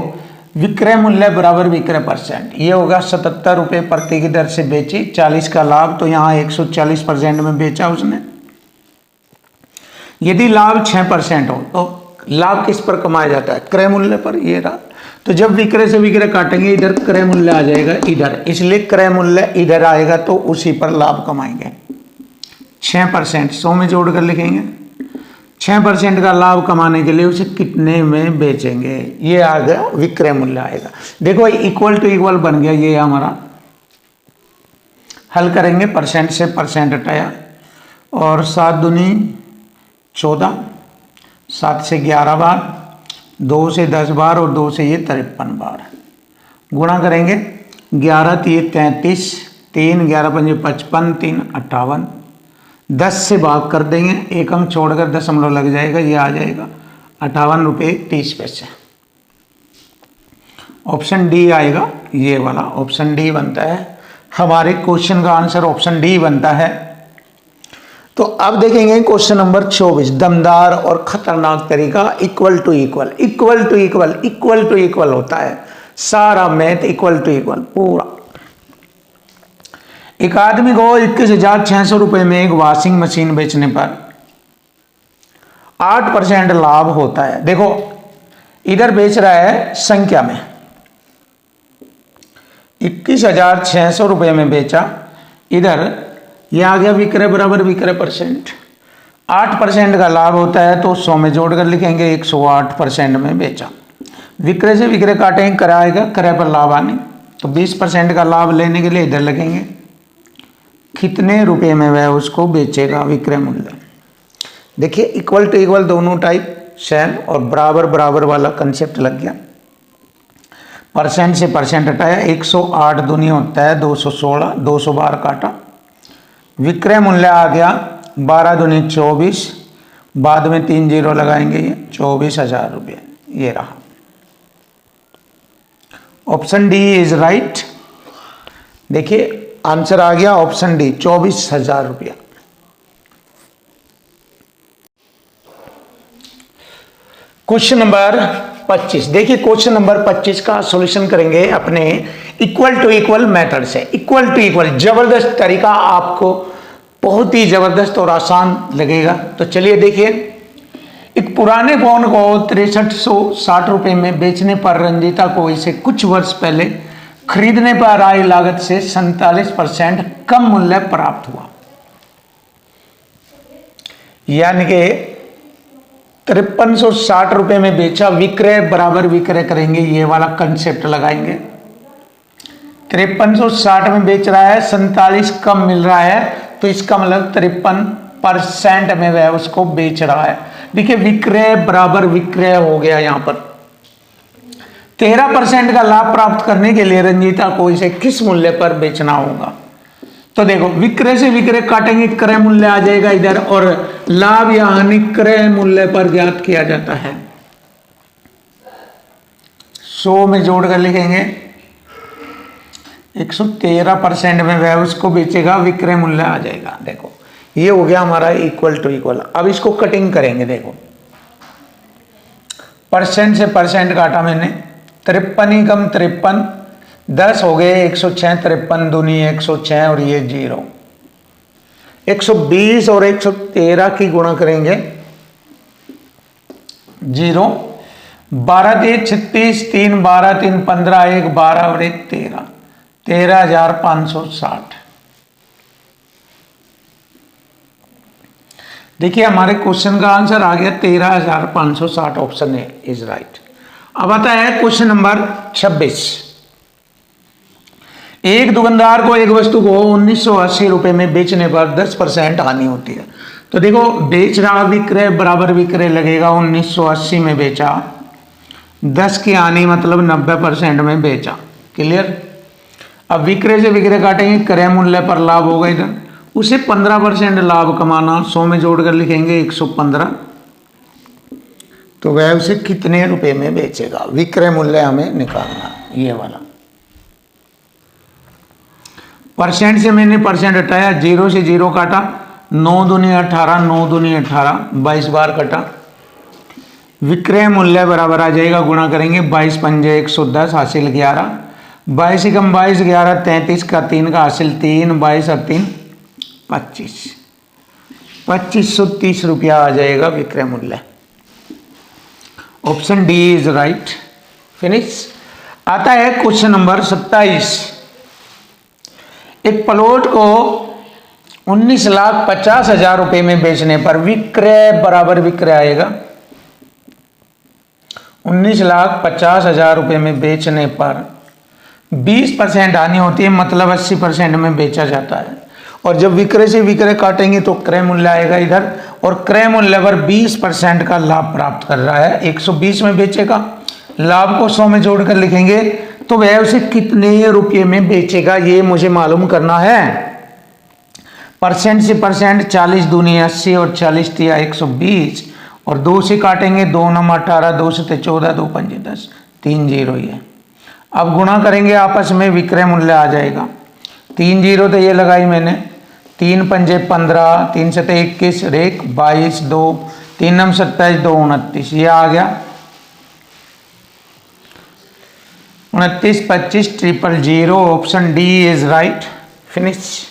विक्रय मूल्य बराबर विक्रय परसेंट, ये होगा 77 रुपये प्रति की दर से बेची, 40 का लाभ, तो यहाँ 140% में बेचा उसने। यदि लाभ 6% हो तो लाभ किस पर कमाया जाता है? क्रय मूल्य पर, ये रहा। तो जब विक्रय से विक्रय काटेंगे इधर क्रय मूल्य आ जाएगा इधर, इसलिए क्रय मूल्य इधर आएगा तो उसी पर लाभ कमाएंगे। 6% 100 में जोड़ कर लिखेंगे, 6% का लाभ कमाने के लिए उसे कितने में बेचेंगे, ये आ गया विक्रय मूल्य आएगा। देखो इक्वल टू इक्वल बन गया, ये हमारा हल करेंगे, परसेंट से परसेंट हटाया और 7 दूनी 14, 7 से 11 बार, 2 से 10 बार और 2 से ये 53 बार गुणा करेंगे। 11 3 33, 3 11 5 55, 3 58, 10 से भाग कर देंगे, एक अंक छोड़कर दशमलव लग जाएगा, ये आ जाएगा 58 रुपये 30 पैसे। ऑप्शन डी आएगा, ये वाला ऑप्शन डी बनता है। हमारे क्वेश्चन का आंसर ऑप्शन डी बनता है। तो अब देखेंगे क्वेश्चन नंबर 24, दमदार और खतरनाक तरीका equal to equal. Equal to equal, equal to equal होता है सारा मैथ, इक्वल टू इक्वल पूरा। एक आदमी को 21,600 रुपये में एक वॉशिंग मशीन बेचने पर 8% लाभ होता है। देखो इधर बेच रहा है संख्या में, 21,600 रुपये में बेचा, इधर यह आ गया विक्रय बराबर विक्रय परसेंट, 8% का लाभ होता है तो 100 में जोड़कर लिखेंगे 108% में बेचा। विक्रय से विक्रय काटेंगे, क्रय आएगा, क्रय पर लाभ आने, तो 20% का लाभ लेने के लिए इधर लगेंगे कितने रुपए में वह उसको बेचेगा, विक्रय मूल्य। देखिए इक्वल टू इक्वल दोनों टाइप सेम और बराबर बराबर वाला कंसेप्ट लग गया। परसेंट से परसेंट हटाया, 108 दूनी होता है 216, 200 बार काटा, विक्रय मूल्य आ गया 12 दूनी 24, बाद में 3 जीरो लगाएंगे, ये 24,000 रुपये, ये रहा। Option D is right. देखिए आंसर आ गया ऑप्शन डी, 24,000 रुपया। क्वेश्चन नंबर 25, देखिए क्वेश्चन नंबर 25 का सॉल्यूशन करेंगे अपने इक्वल टू इक्वल मेथड से। इक्वल टू इक्वल जबरदस्त तरीका, आपको बहुत ही जबरदस्त और आसान लगेगा। तो चलिए देखिए, एक पुराने फोन को 6360 रुपये में बेचने पर रंजीता को इसे कुछ वर्ष पहले खरीदने पर आई लागत से 47% कम मूल्य प्राप्त हुआ। यानी कि 5360 रुपये में बेचा, विक्रय बराबर विक्रय करेंगे, ये वाला कंसेप्ट लगाएंगे। 5360 में बेच रहा है, 47 कम मिल रहा है, तो इसका मतलब 53% में वह उसको बेच रहा है। देखिए विक्रय बराबर विक्रय हो गया। यहाँ पर 13% का लाभ प्राप्त करने के लिए रंजीता को इसे किस मूल्य पर बेचना होगा। तो देखो विक्रय से विक्रय काटेंगे, क्रय मूल्य आ जाएगा इधर, और लाभ या हानि क्रय मूल्य पर ज्ञात किया जाता है। 100 में जोड़कर लिखेंगे, 113% में वह उसको बेचेगा, विक्रय मूल्य आ जाएगा। देखो ये हो गया हमारा इक्वल टू इक्वल। अब इसको कटिंग करेंगे। देखो परसेंट से परसेंट काटा मैंने, 53 ही कम 53, 10 हो गए 106, 53 दूनी 106 और ये 0, 120 और 113 की गुणा करेंगे 0, 12 3 36, 3 12 3 15, 1 12 और 1 13, 13,560। देखिए हमारे क्वेश्चन का आंसर आ गया 13,560, ऑप्शन ए इज राइट। अब आता है क्वेश्चन नंबर 26। एक दुकानदार को एक वस्तु को 1980 रुपये में बेचने पर 10% हानि होती है। तो देखो बेच रहा विक्रय बराबर विक्रय लगेगा, 1980 में बेचा, 10 की हानि मतलब 90% में बेचा। क्लियर। अब विक्रय से विक्रय काटेंगे, क्रय मूल्य पर लाभ होगा इधर, उसे 15% लाभ कमाना, 100 में जोड़कर लिखेंगे 115, तो वह उसे कितने रुपए में बेचेगा, विक्रय मूल्य हमें निकालना, ये वाला। परसेंट से मैंने परसेंट हटाया, 0 से 0 काटा, 9 दूनी 18, 9 दूनी 18, 22 बार कटा, विक्रय मूल्य बराबर आ जाएगा, गुणा करेंगे 22 पंजे 110, हासिल 11, 22 एकम 22, 11 33 का 3 का हासिल 3, 22 और 3 25, 2530 रुपया आ जाएगा विक्रय मूल्य। Option D is right. Finish. आता है क्वेश्चन नंबर 27। एक प्लॉट को 19,50,000 रुपए में बेचने पर विक्रय बराबर विक्रय आएगा। 19,50,000 रुपए में बेचने पर 20% हानि होती है, मतलब 80% में बेचा जाता है। और जब विक्रय से विक्रय काटेंगे तो क्रय मूल्य आएगा इधर, और क्रय मूल्य पर 20% का लाभ प्राप्त कर रहा है। 120 में बेचेगा, लाभ को 100 में जोड़कर लिखेंगे, तो वह उसे कितने रुपये में बेचेगा ये मुझे मालूम करना है। परसेंट से परसेंट, 40 दूनी 80 और 40 तिया 120, और 2 से काटेंगे, 2 9 18, 2 से 14, 2 पंजे 10, 3 0 ये। अब गुणा करेंगे आपस में, विक्रय मूल्य आ जाएगा। 3 0 तो ये लगाई मैंने, 3 पंजे 15, 3 से 21, 1 22, 2 3 9 27, 2 29, ये आ गया 29 25 000। Option D is right. Finish.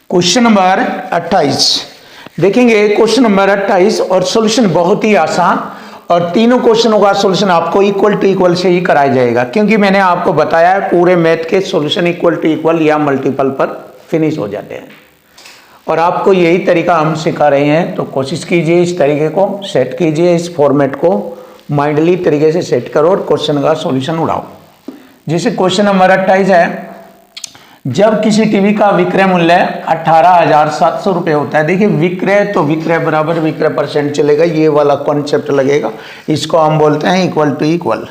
Question number 28 देखेंगे। क्वेश्चन नंबर 28 और सॉल्यूशन बहुत ही आसान, और तीनों क्वेश्चनों का सॉल्यूशन आपको इक्वल टू इक्वल से ही कराया जाएगा, क्योंकि मैंने आपको बताया है पूरे मैथ के सॉल्यूशन इक्वल टू इक्वल या मल्टीपल पर फिनिश हो जाते हैं, और आपको यही तरीका हम सिखा रहे हैं। तो कोशिश कीजिए इस तरीके को सेट कीजिए, इस फॉर्मेट को माइंडली तरीके से सेट करो और क्वेश्चन का सॉल्यूशन उड़ाओ। जैसे क्वेश्चन नंबर 28 है, जब किसी टीवी का विक्रय मूल्य 18,700 रुपये होता है। देखिए विक्रय तो विक्रय बराबर विक्रय परसेंट चलेगा, ये वाला कॉन्सेप्ट लगेगा, इसको हम बोलते हैं इक्वल टू इक्वल।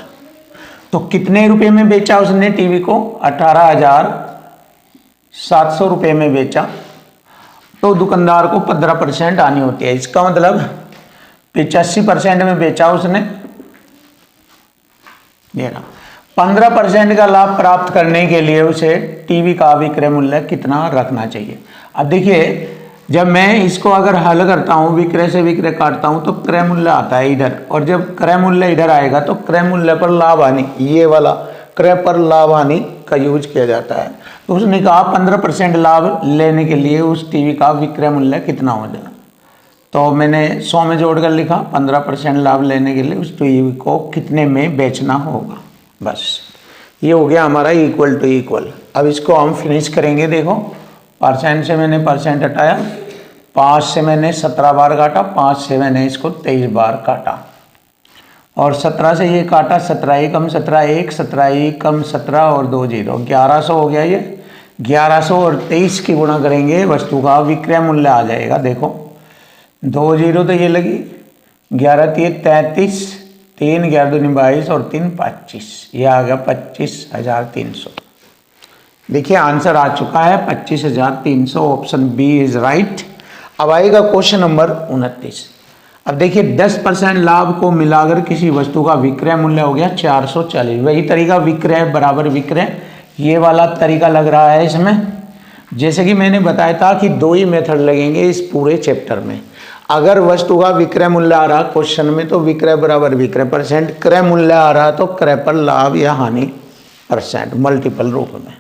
तो कितने रुपए में बेचा उसने टीवी को? 18,700 रुपये में बेचा, तो दुकानदार को 15% आनी होती है। इसका मतलब 85% में बेचा उसने, 15% का लाभ प्राप्त करने के लिए उसे टीवी का विक्रय मूल्य कितना रखना चाहिए। अब देखिए, जब मैं इसको अगर हल करता हूँ, विक्रय से विक्रय काटता हूँ, तो क्रय मूल्य आता है इधर, और जब क्रय मूल्य इधर आएगा तो क्रय मूल्य पर लाभ हानि, ये वाला क्रय पर लाभ हानि का यूज किया जाता है। तो उसने कहा 15% लाभ लेने के लिए उस टीवी का विक्रय मूल्य कितना हो जाएगा, तो मैंने 100 में जोड़कर लिखा 15% लाभ लेने के लिए उस टीवी को कितने में बेचना होगा। बस ये हो गया हमारा इक्वल टू इक्वल। अब इसको हम फिनिश करेंगे। देखो, परसेंट से मैंने परसेंट हटाया, 5 से मैंने 17 बार काटा, 5 से मैंने इसको 23 बार काटा, और 17 से ये काटा, 17 एकम 17 1, 17 एकम 17 और 2 0, 1100 हो गया ये। 1100 और 23 की गुणा करेंगे, वस्तु का विक्रय मूल्य आ जाएगा। देखो 2 0 तो ये लगी, 11 3 33, 3 11 दूनी 22 और 3 25, ये आ गया 25,300। देखिए आंसर आ चुका है 25,300। Option B is right. अब आएगा क्वेश्चन नंबर 29। अब देखिए 10% लाभ को मिलाकर किसी वस्तु का विक्रय मूल्य हो गया 440। वही तरीका विक्रय बराबर विक्रय, ये वाला तरीका लग रहा है इसमें। जैसे कि मैंने बताया था कि 2 ही मेथड लगेंगे इस पूरे चैप्टर में। अगर वस्तु का विक्रय मूल्य आ रहा क्वेश्चन में, तो विक्रय बराबर विक्रय परसेंट, क्रय मूल्य आ रहा तो क्रय पर लाभ या हानि परसेंट, मल्टीपल रूप में।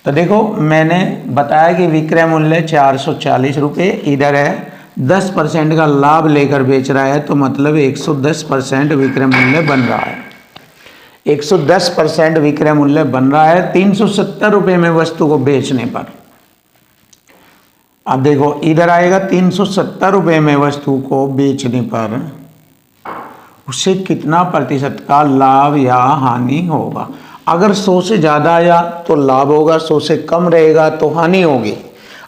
तो देखो मैंने बताया कि विक्रय मूल्य 440 रुपये इधर है, 10% का लाभ लेकर बेच रहा है, तो मतलब 110% विक्रय मूल्य बन रहा है। 110% विक्रय मूल्य बन रहा है 370 रुपये में वस्तु को बेचने पर। अब देखो इधर आएगा 370 रुपये में वस्तु को बेचने पर उसे कितना प्रतिशत का लाभ या हानि होगा। अगर 100 से ज़्यादा आया तो लाभ होगा, 100 से कम रहेगा तो हानि होगी।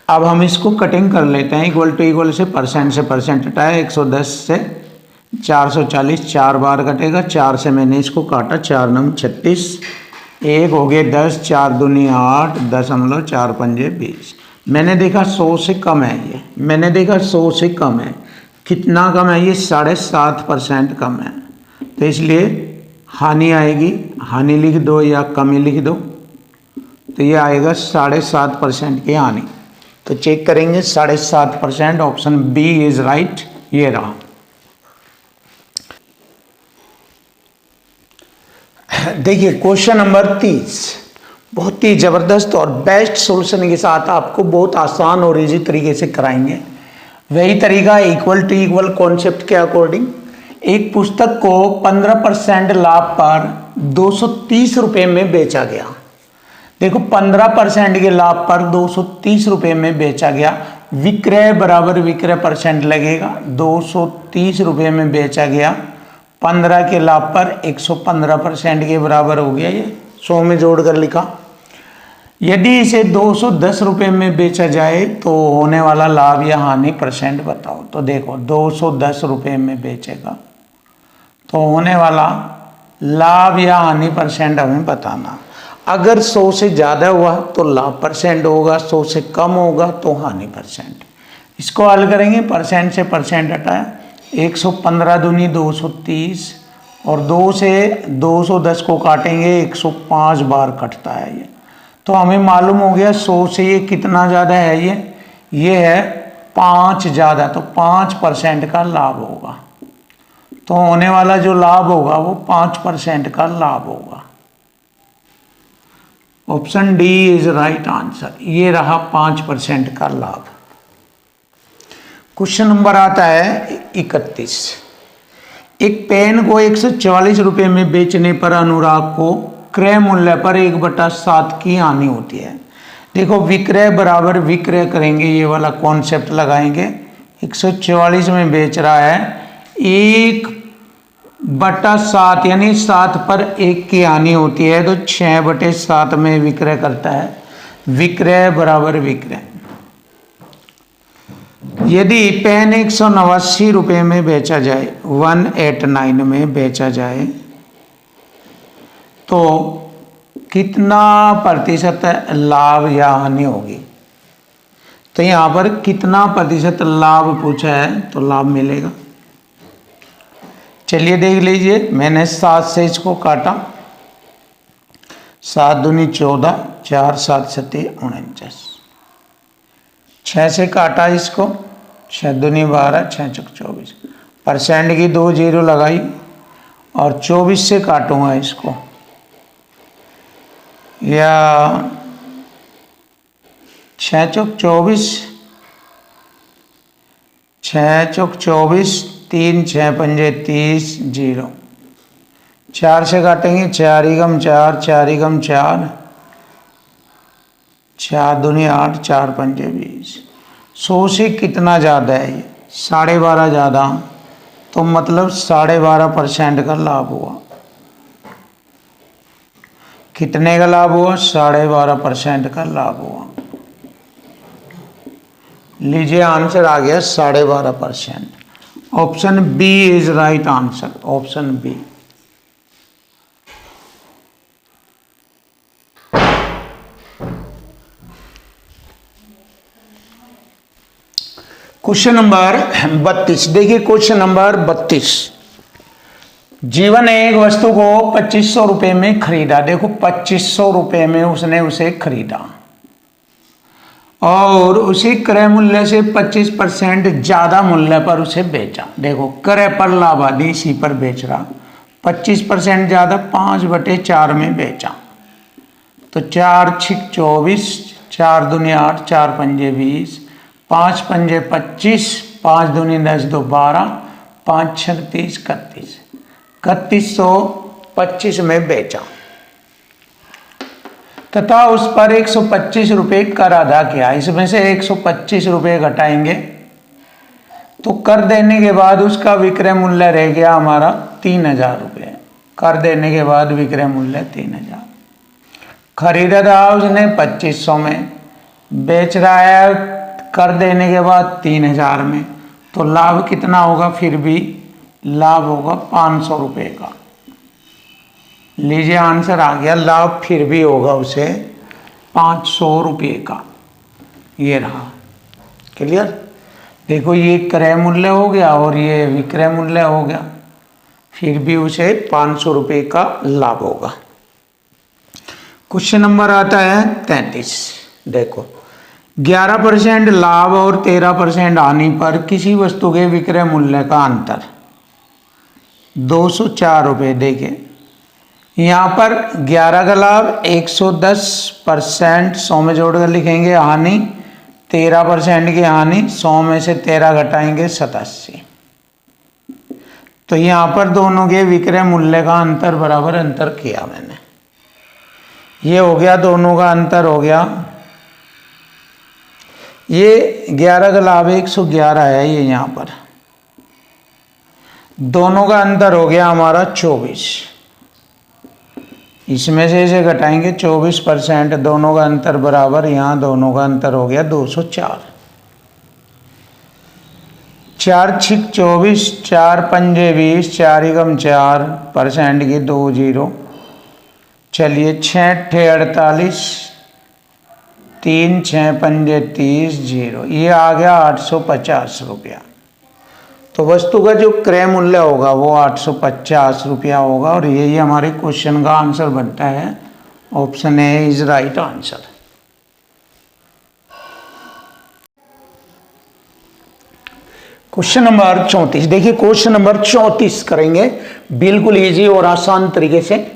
अब हम इसको कटिंग कर लेते हैं, इक्वल टू इक्वल से परसेंट हटाया, 110 से 440 4 बार कटेगा, 4 से मैंने इसको काटा, 4 9 36, एक हो गए 10, 4 दूनी 8, 10.4 मैंने देखा 100 से कम है ये, मैंने देखा 100 से कम है। कितना कम है ये? 7.5% कम है। तो इसलिए हानि आएगी, हानि लिख दो या कमी लिख दो, तो ये आएगा 7.5% की हानि। तो चेक करेंगे 7.5%, ऑप्शन बी इज राइट, ये रहा। देखिए क्वेश्चन नंबर 30 बहुत ही जबरदस्त और बेस्ट सॉल्यूशन के साथ आपको बहुत आसान और इजी तरीके से कराएंगे। वही तरीका इक्वल टू इक्वल कॉन्सेप्ट के अकॉर्डिंग। एक पुस्तक को 15% लाभ पर 230 रुपये में बेचा गया। देखो 15% के लाभ पर 230 रुपये में बेचा गया। विक्रय बराबर विक्रय परसेंट लगेगा। 230 रुपये में बेचा गया, 15 के लाभ पर 115% के बराबर हो गया। ये 100 में जोड़कर लिखा। यदि इसे 210 रुपये में बेचा जाए तो होने वाला लाभ या हानि परसेंट बताओ। तो देखो 210 रुपये में बेचेगा तो होने वाला लाभ या हानि परसेंट हमें बताना। अगर 100 से ज़्यादा हुआ तो लाभ परसेंट होगा, 100 से कम होगा तो हानि परसेंट। इसको हल करेंगे, परसेंट से परसेंट हटाया, 115 दूनी 230 और 2 से 210 को काटेंगे 105 बार कटता है ये। तो हमें मालूम हो गया 100 से ये कितना ज़्यादा है, ये है 5 ज़्यादा, तो 5% का लाभ होगा। तो होने वाला जो लाभ होगा वो 5% का लाभ होगा। Option D is right answer, ये रहा 5% का लाभ। क्वेश्चन नंबर आता है 31। एक पेन को 144 रुपये में बेचने पर अनुराग को क्रय मूल्य पर 1/7 की हानि होती है। देखो विक्रय बराबर विक्रय करेंगे, ये वाला कॉन्सेप्ट लगाएंगे। 144 में बेच रहा है, 1/7 यानी 7 पर 1 की हानि होती है, तो 6/7 में विक्रय करता है। विक्रय बराबर विक्रय। यदि पेन 189 रुपये में बेचा जाए, 189 में बेचा जाए, तो कितना प्रतिशत लाभ या हानि होगी? तो यहाँ पर कितना प्रतिशत लाभ पूछा है, तो लाभ मिलेगा। चलिए देख लीजिए, मैंने 7 से इसको काटा, 7 दूनी 14, 4 7 7 49, 6 से काटा इसको, 6 दूनी 12, 6 चौक 24, परसेंट की 2 जीरो लगाई और 24 से काटूंगा इसको, या 6 चौक 24, 6 चौक 24, 3 6 पंजे 30, 0, 4 से काटेंगे, 4 एकम 4, 4 एकम 4, 4 दूनी 8, 4 पंजे 20। 100 से कितना ज़्यादा है ये? 12.5 ज़्यादा, तो मतलब 12.5% का लाभ हुआ। कितने का लाभ हुआ? 12.5% का लाभ हुआ। लीजिए आंसर आ गया 12.5%। Option B is right answer, option B. Question number 32 देखिए, क्वेश्चन नंबर 32। जीवन ने एक वस्तु को 2500 रुपये में खरीदा। देखो 2500 रुपये में उसने उसे खरीदा और उसी क्रय मूल्य से 25% ज़्यादा मूल्य पर उसे बेचा। देखो क्रय पर लाभ आदि इसी पर बेच रहा, 25% ज़्यादा 5/4 में बेचा, तो 4 छिक 24, 4 दूनी 8, 4 पंजे 20, 5 पंजे 25, 5 दूनी 10, 2 12, 5 छक 30, 31, 3125 में बेचा तथा उस पर 125 रुपये कर अदा किया। इसमें से 125 रुपये घटाएंगे तो कर देने के बाद उसका विक्रय मूल्य रह गया हमारा 3000 रुपये। कर देने के बाद विक्रय मूल्य 3000। खरीदा था उसने 2500 में, बेच रहा है कर देने के बाद 3000 में, तो लाभ कितना होगा? फिर भी लाभ होगा 500 रुपये का। लीजिए आंसर आ गया, लाभ फिर भी होगा उसे 500 रुपये का। ये रहा, क्लियर। देखो ये क्रय मूल्य हो गया और ये विक्रय मूल्य हो गया, फिर भी उसे 500 रुपये का लाभ होगा। क्वेश्चन नंबर आता है 33। देखो 11% लाभ और 13% हानि पर किसी वस्तु के विक्रय मूल्य का अंतर 204 रुपये। देखिए यहाँ पर 11 का लाभ 110%, 100 में जोड़कर लिखेंगे, हानि 13% की हानि, 100 में से 13 घटाएंगे 87। तो यहाँ पर दोनों के विक्रय मूल्य का अंतर बराबर अंतर किया मैंने, ये हो गया दोनों का अंतर हो गया। ये 11 का लाभ 111 है, ये यहाँ पर दोनों का अंतर हो गया हमारा 24। इसमें से इसे घटाएंगे 24%, दोनों का अंतर बराबर, यहाँ दोनों का अंतर हो गया 204। 4 छिक 24, 4 पंजे 20, 4 एकम 4% की 2 जीरो। चलिए 6 ठे 48, 3 6 पंजे 30, जीरो। ये आ गया 850 रुपया। तो वस्तु का जो क्रय मूल्य होगा वो 850 रुपया होगा और यही हमारे क्वेश्चन का आंसर बनता है। Option A is right answer. Question number 34। देखिए क्वेश्चन नंबर 34 करेंगे बिल्कुल इजी और आसान तरीके से।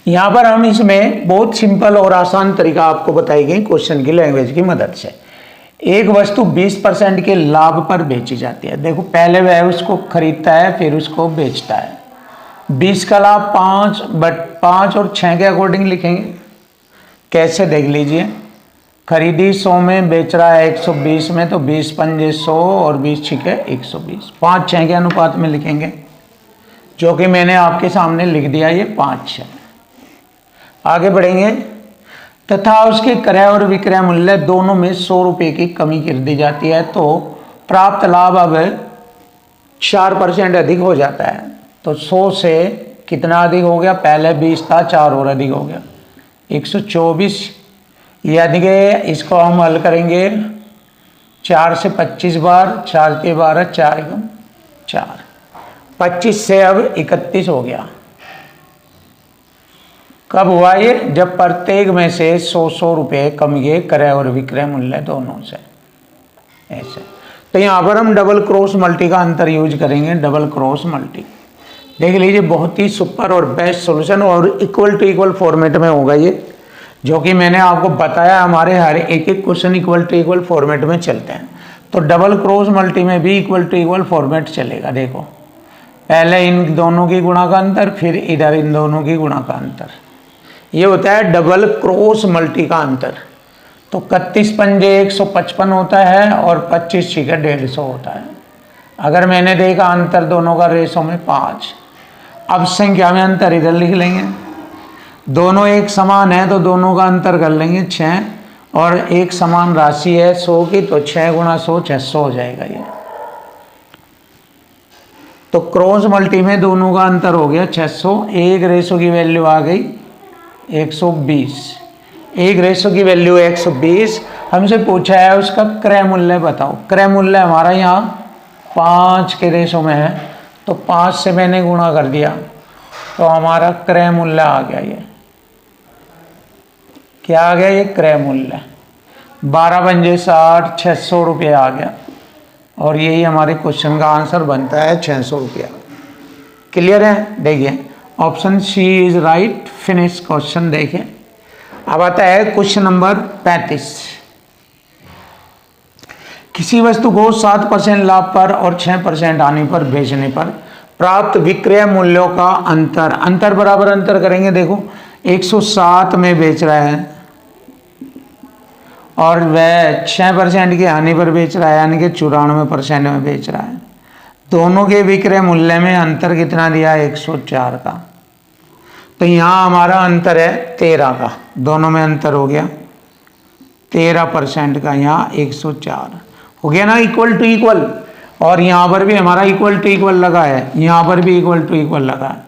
यहाँ पर हम इसमें बहुत सिंपल और आसान तरीका आपको बताई गई क्वेश्चन की लैंग्वेज की मदद से। एक वस्तु 20% के लाभ पर बेची जाती है। देखो पहले वह उसको खरीदता है फिर उसको बेचता है। 20 का लाभ 5, बट 5 और 6 के अकॉर्डिंग लिखेंगे। कैसे देख लीजिए, खरीदी 100 में, बेच रहा है 120 में, तो 20 पंजे 100 और 20 छिके 120। 5 6 के अनुपात में लिखेंगे, जो कि मैंने आपके सामने लिख दिया, ये 5 6। आगे बढ़ेंगे। तथा उसके क्रय और विक्रय मूल्य दोनों में 100 रुपये की कमी कर दी जाती है, तो प्राप्त लाभ अब 4% अधिक हो जाता है। तो 100 से कितना अधिक हो गया, पहले 20 था, 4 और अधिक हो गया 124। यानी कि इसको हम हल करेंगे 4 से 25 बार, 4 के 12, 4 एकम 4, 25 से अब 31 हो गया। कब हुआ ये, जब प्रत्येक में से 100 रुपये कम गए क्रय और विक्रय मूल्य दोनों से, ऐसे। तो यहाँ पर हम डबल क्रॉस मल्टी का अंतर यूज करेंगे, डबल क्रॉस मल्टी। देख लीजिए बहुत ही सुपर और बेस्ट सॉल्यूशन और इक्वल टू इक्वल फॉर्मेट में होगा ये, जो कि मैंने आपको बताया हमारे हर एक एक question equal to equal format में चलते हैं। तो डबल क्रॉस मल्टी में भी इक्वल टू इक्वल फॉर्मेट चलेगा। देखो पहले इन दोनों की गुणा का अंतर, फिर इधर इन दोनों की गुणा का अंतर, ये होता है डबल क्रॉस मल्टी का अंतर। तो 31 पंजे 155 होता है और 25 छिके 150 होता है। अगर मैंने देखा अंतर दोनों का रेशो में 5, अब संख्या में अंतर इधर लिख लेंगे। दोनों एक समान है तो दोनों का अंतर कर लेंगे 6, और एक समान राशि है 100 की, तो 6 गुणा 100 600 हो जाएगा ये। तो क्रॉस मल्टी में दोनों का अंतर हो गया 600। एक रेशो की वैल्यू आ गई 120, एक रेशो की वैल्यू 120। हमसे पूछा है उसका क्रय मूल्य बताओ। क्रय मूल्य हमारा यहाँ 5 के रेशो में है, तो 5 से मैंने गुणा कर दिया, तो हमारा क्रय मूल्य आ गया। ये क्या आ गया, ये क्रय मूल्य 12 पंजे 60, 600 रुपये आ गया। और यही हमारे क्वेश्चन का आंसर बनता है 600 रुपया। क्लियर है। देखिए option C is right. Finish question. देखें अब आता है क्वेश्चन नंबर 35। किसी वस्तु को 7% लाभ पर और 6% हानि पर बेचने पर प्राप्त विक्रय मूल्यों का अंतर, अंतर बराबर अंतर करेंगे। देखो 107 में बेच रहा है और वह 6% की हानि पर बेच रहा है, यानी कि 94% में बेच रहा है। दोनों के विक्रय मूल्य में अंतर कितना दिया है, 104 का। तो यहाँ हमारा अंतर है 13 का, दोनों में अंतर हो गया 13% का, यहाँ 104 हो गया ना, इक्वल टू इक्वल। और यहाँ पर भी हमारा इक्वल टू इक्वल लगा है, यहाँ पर भी इक्वल टू इक्वल लगा है।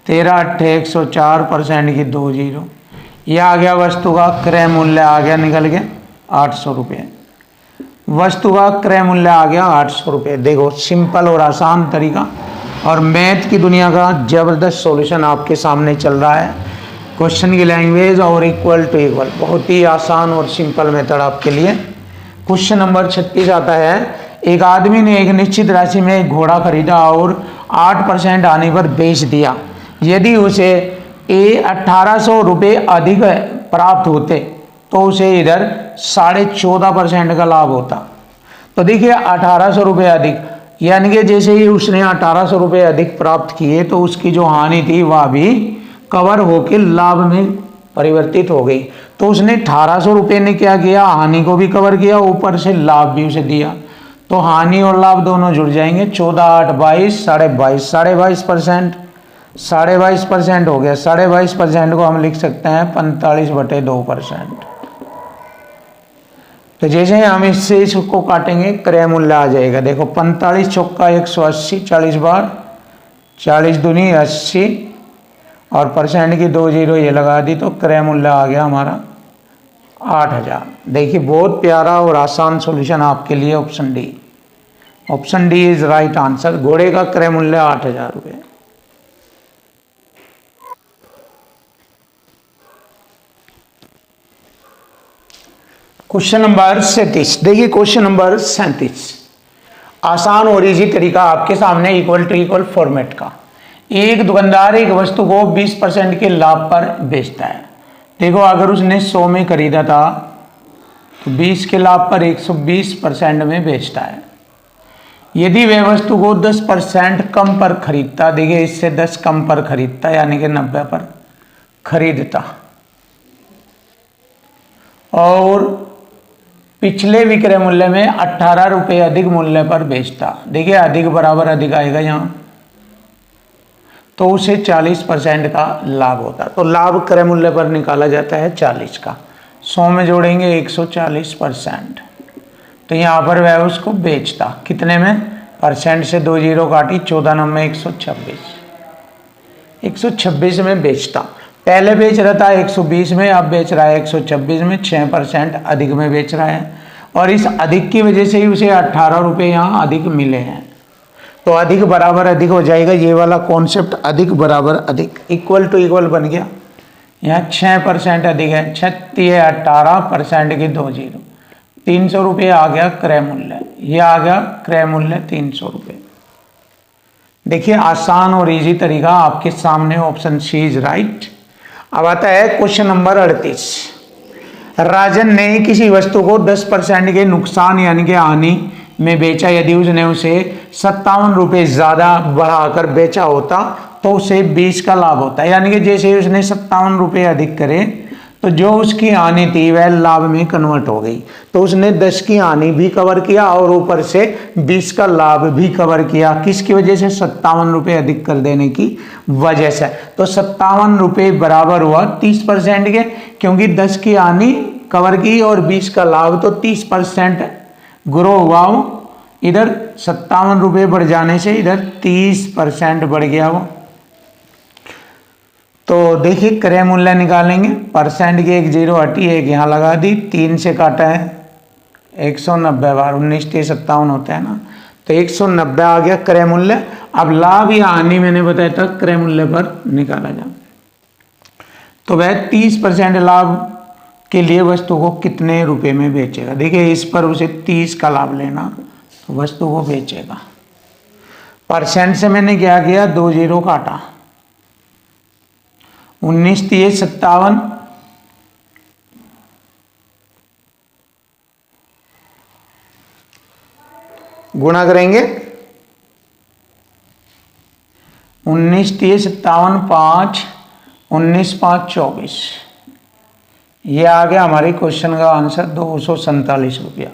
13 अट्ठे 104% की 20। यह आ गया वस्तु का क्रय मूल्य, आ गया निकल के 800 रुपये। वस्तु का क्रय मूल्य आ गया 800 रुपये। देखो सिंपल और आसान तरीका, और मैथ की दुनिया का जबरदस्त सॉल्यूशन आपके सामने चल रहा है। क्वेश्चन की लैंग्वेज और इक्वल टू इक्वल, बहुत ही आसान और सिंपल मेथड आपके लिए। क्वेश्चन नंबर 36 आता है, एक आदमी ने एक निश्चित राशि में एक घोड़ा खरीदा और 8% आने पर बेच दिया। यदि उसे 1800 रुपये अधिक प्राप्त होते तो उसे इधर 14.5% का लाभ होता। तो देखिए 1800 रुपये अधिक, यानी कि जैसे ही उसने 1800 रुपये अधिक प्राप्त किए तो उसकी जो हानि थी वह भी कवर होकर लाभ में परिवर्तित हो गई। तो उसने 1800 रुपये ने क्या किया, हानि को भी कवर किया, ऊपर से लाभ भी उसे दिया। तो हानि और लाभ दोनों जुड़ जाएंगे। 14 8 22, 22.5, 22.5%, 22.5% हो गया। 22.5% को हम लिख सकते हैं 45/2%। तो जैसे ही हम इससे इसको काटेंगे क्रय मूल्य आ जाएगा। देखो 45 चौका 180, 40 बार 40 दूनी 80 और परसेंट की 20 ये लगा दी, तो क्रय मूल्य आ गया हमारा 8000। देखिए बहुत प्यारा और आसान सॉल्यूशन आपके लिए option D. Option D is right answer. घोड़े का क्रय मूल्य 8000 रुपये। Question number 37। देखिए क्वेश्चन नंबर 37 आसान और इजी तरीका आपके सामने, इक्वल टू इक्वल फॉर्मेट का। एक दुकानदार एक वस्तु को 20% के लाभ पर बेचता है। देखो अगर उसने 100 में खरीदा था तो 20 के लाभ पर 120% में बेचता है। यदि वह वस्तु को 10% कम पर खरीदता, देखिए इससे 10 कम पर खरीदता यानी कि 90 पर खरीदता, और पिछले विक्रय मूल्य में 18 रुपये अधिक मूल्य पर बेचता, देखिए अधिक बराबर अधिक आएगा यहाँ, तो उसे 40% का लाभ होता। तो लाभ क्रय मूल्य पर निकाला जाता है 40 का। 100 में जोड़ेंगे 140%। तो यहाँ पर वह उसको बेचता कितने में, परसेंट से 2 जीरो काटी, 14 9 126 में बेचता। पहले बेच रहा था 120 में, अब बेच रहा है 126 में, 6% अधिक में बेच रहा है। और इस अधिक की वजह से ही उसे 18 रुपये यहाँ अधिक मिले हैं। तो अधिक बराबर अधिक हो जाएगा। ये वाला कॉन्सेप्ट अधिक बराबर अधिक इक्वल टू इक्वल बन गया। यहाँ 6% अधिक है, 36 है 18% की 20, 300 रुपये आ गया क्रय मूल्य। ये आ गया क्रय मूल्य 300 रुपये। देखिए आसान और इजी तरीका आपके सामने, ऑप्शन सी इज राइट। अब आता है क्वेश्चन नंबर 38। राजन ने किसी वस्तु को 10% के नुकसान यानी कि हानि में बेचा। यदि उसने उसे 57 रुपये ज़्यादा बढ़ाकर बेचा होता तो उसे 20 का लाभ होता है। यानी कि जैसे उसने 57 रुपये अधिक करे तो जो उसकी हानि थी वह लाभ में कन्वर्ट हो गई। तो उसने 10 की हानि भी कवर किया और ऊपर से 20 का लाभ भी कवर किया। किसकी वजह से, 57 रुपये अधिक कर देने की वजह से। तो 57 रुपये बराबर हुआ 30% के, क्योंकि 10 की हानि कवर की और 20 का लाभ, तो 30% ग्रो हुआ वो। इधर 57 रुपये बढ़ जाने से इधर 30% बढ़ गया वो। तो देखिए क्रय मूल्य निकालेंगे, परसेंट की 1 जीरो हटी, एक यहाँ लगा दी, 3 से काटा है 190 बार, 19 के 57 होता है ना, तो 190 आ गया क्रय मूल्य। अब लाभ या हानि मैंने बताया था क्रय मूल्य पर निकाला जाए। तो वह 30% लाभ के लिए वस्तु को कितने रुपए में बेचेगा। देखिए इस पर उसे 30 का लाभ लेना, तो वस्तु को बेचेगा। परसेंट से मैंने क्या किया, 2 जीरो काटा, 19 3 57, गुणा करेंगे 19 3 57 5, 19 5 24। ये आ गया हमारे क्वेश्चन का आंसर 247 रुपया।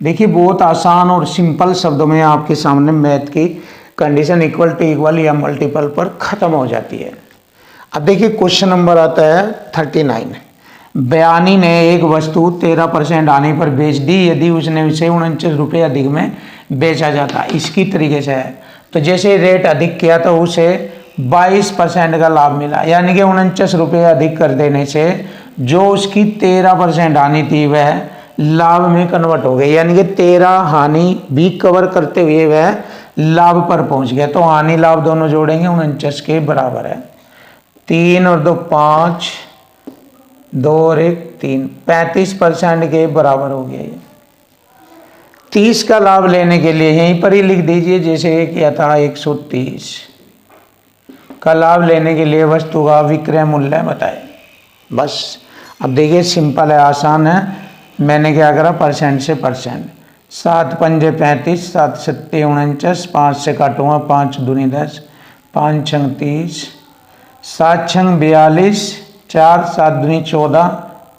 देखिए बहुत आसान और सिंपल शब्दों में आपके सामने मैथ की कंडीशन इक्वल टू इक्वल या मल्टीपल पर खत्म हो जाती है। अब देखिए क्वेश्चन नंबर आता है 39। बयानी ने एक वस्तु 13% आने पर बेच दी। यदि उसने उसे 49 रुपये अधिक में बेचा जाता, इसकी तरीके से है। तो जैसे रेट अधिक किया तो उसे 22% का लाभ मिला, यानी कि 49 रुपये अधिक कर देने से जो उसकी 13% हानि थी वह लाभ में कन्वर्ट हो गई, यानी कि 13 हानि भी कवर करते हुए वह लाभ पर पहुंच गया। तो हानि लाभ दोनों जोड़ेंगे 49 के बराबर है। 3 और 2 5, 2 और 1 3, 35% के बराबर हो गया ये। 30 का लाभ लेने के लिए यहीं पर ही लिख दीजिए, जैसे ये किया था 130 का लाभ लेने के लिए वस्तु का विक्रय मूल्य बताए। बस अब देखिए सिंपल है, आसान है। मैंने क्या करा, परसेंट से परसेंट। 7 पंजे 35, 7 सत्ते 49, 5 से काटूंगा, 5 दूनी 10, 5 छंग 30, 7 छंग 42, 4 7 दूनी 14,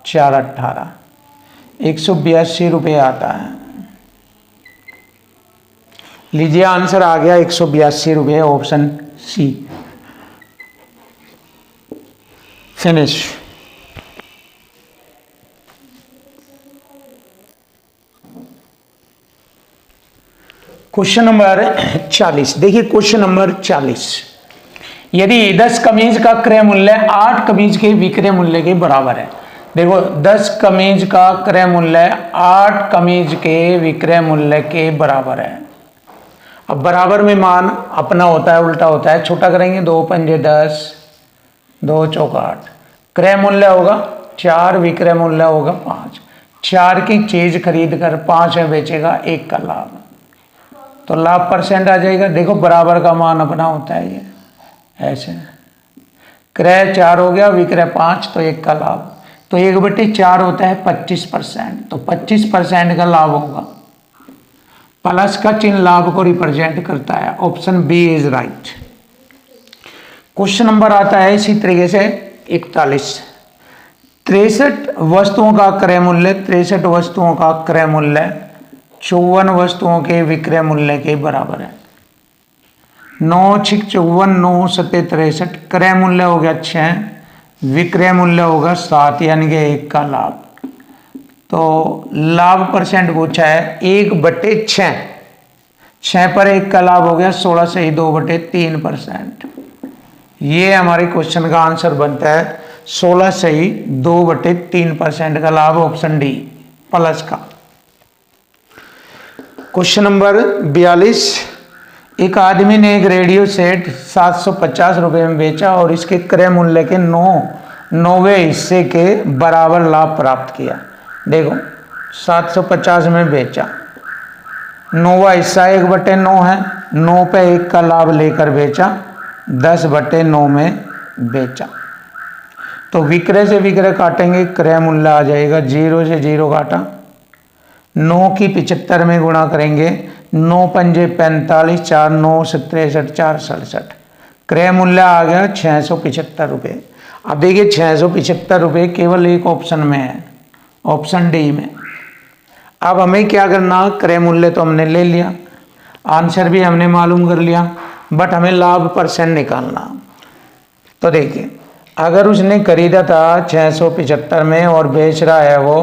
4 18, 182 रुपये आता है। लीजिए आंसर आ गया 182 रुपये, option C. Finish. Question number 40। देखिए क्वेश्चन नंबर 40, यदि 10 कमीज का क्रय मूल्य 8 कमीज के विक्रय मूल्य के बराबर है। देखो 10 कमीज का क्रय मूल्य 8 कमीज के विक्रय मूल्य के बराबर है। अब बराबर में मान अपना होता है, उल्टा होता है, छोटा करेंगे, 2 पंजे 10, 2 चौक 8, क्रय मूल्य होगा 4, विक्रय मूल्य होगा 5। 4 की चीज खरीद कर 5 में बेचेगा, 1 का लाभ, तो लाभ परसेंट आ जाएगा। देखो बराबर का मान अपना होता है ये ऐसे, क्रय 4 हो गया, विक्रय 5, तो 1 का लाभ, तो 1/4 होता है 25%, तो 25% का लाभ होगा। प्लस का चिन्ह लाभ को रिप्रेजेंट करता है। Option B is right. Question number आता है इसी तरीके से 41। 63 वस्तुओं का क्रय मूल्य, 63 वस्तुओं का क्रय मूल्य 54 वस्तुओं के विक्रय मूल्य के बराबर है। 9 6 54, 9 7 63, क्रय मूल्य हो गया 6, विक्रय मूल्य होगा 7, यानी कि 1 का लाभ। तो लाभ परसेंट पूछा है 1/6, 6 पर 1 का लाभ हो गया 16 से ही 2/3%। ये हमारे क्वेश्चन का आंसर बनता है 16 से ही 2/3% का लाभ, ऑप्शन डी प्लस का। Question number 42। एक आदमी ने एक रेडियो सेट 750 रुपये में बेचा और इसके क्रय मूल्य के 9वें हिस्से के बराबर लाभ प्राप्त किया। देखो 750 में बेचा, 9वां हिस्सा 1/9 है, 9 पे 1 का लाभ लेकर बेचा, 10/9 में बेचा। तो विक्रय से विक्रय काटेंगे, क्रय मूल्य आ जाएगा, 0 से 0 काटा, 9 की 75 में गुणा करेंगे, 9 पंजे 45, 4 9 63, 4 67, क्रय मूल्य आ गया 675 रुपये। अब देखिए 675 रुपये केवल एक ऑप्शन में है, ऑप्शन डी में। अब हमें क्या करना, क्रय मूल्य तो हमने ले लिया, आंसर भी हमने मालूम कर लिया, बट हमें लाभ परसेंट निकालना। तो देखिए अगर उसने खरीदा था 675 में और बेच रहा है वो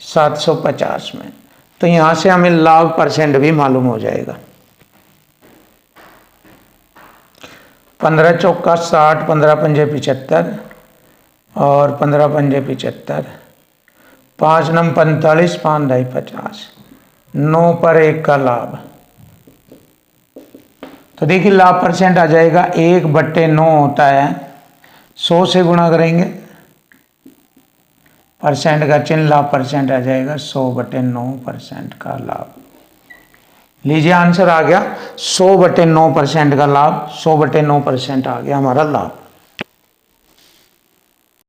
750 में, तो यहां से हमें लाभ परसेंट भी मालूम हो जाएगा। 15 चौका 60, 15 पंजे 75 और 15 पंजे 75, 5 नम 45, 5 ढाई 50, 9 पर 1 का लाभ। तो देखिए लाभ परसेंट आ जाएगा 1/9 होता है, 100 से गुणा करेंगे, परसेंट का चिन्ह, लाभ परसेंट आ जाएगा 100/9% का लाभ। लीजिए आंसर आ गया 100/9% का लाभ, 100/9% आ गया हमारा लाभ।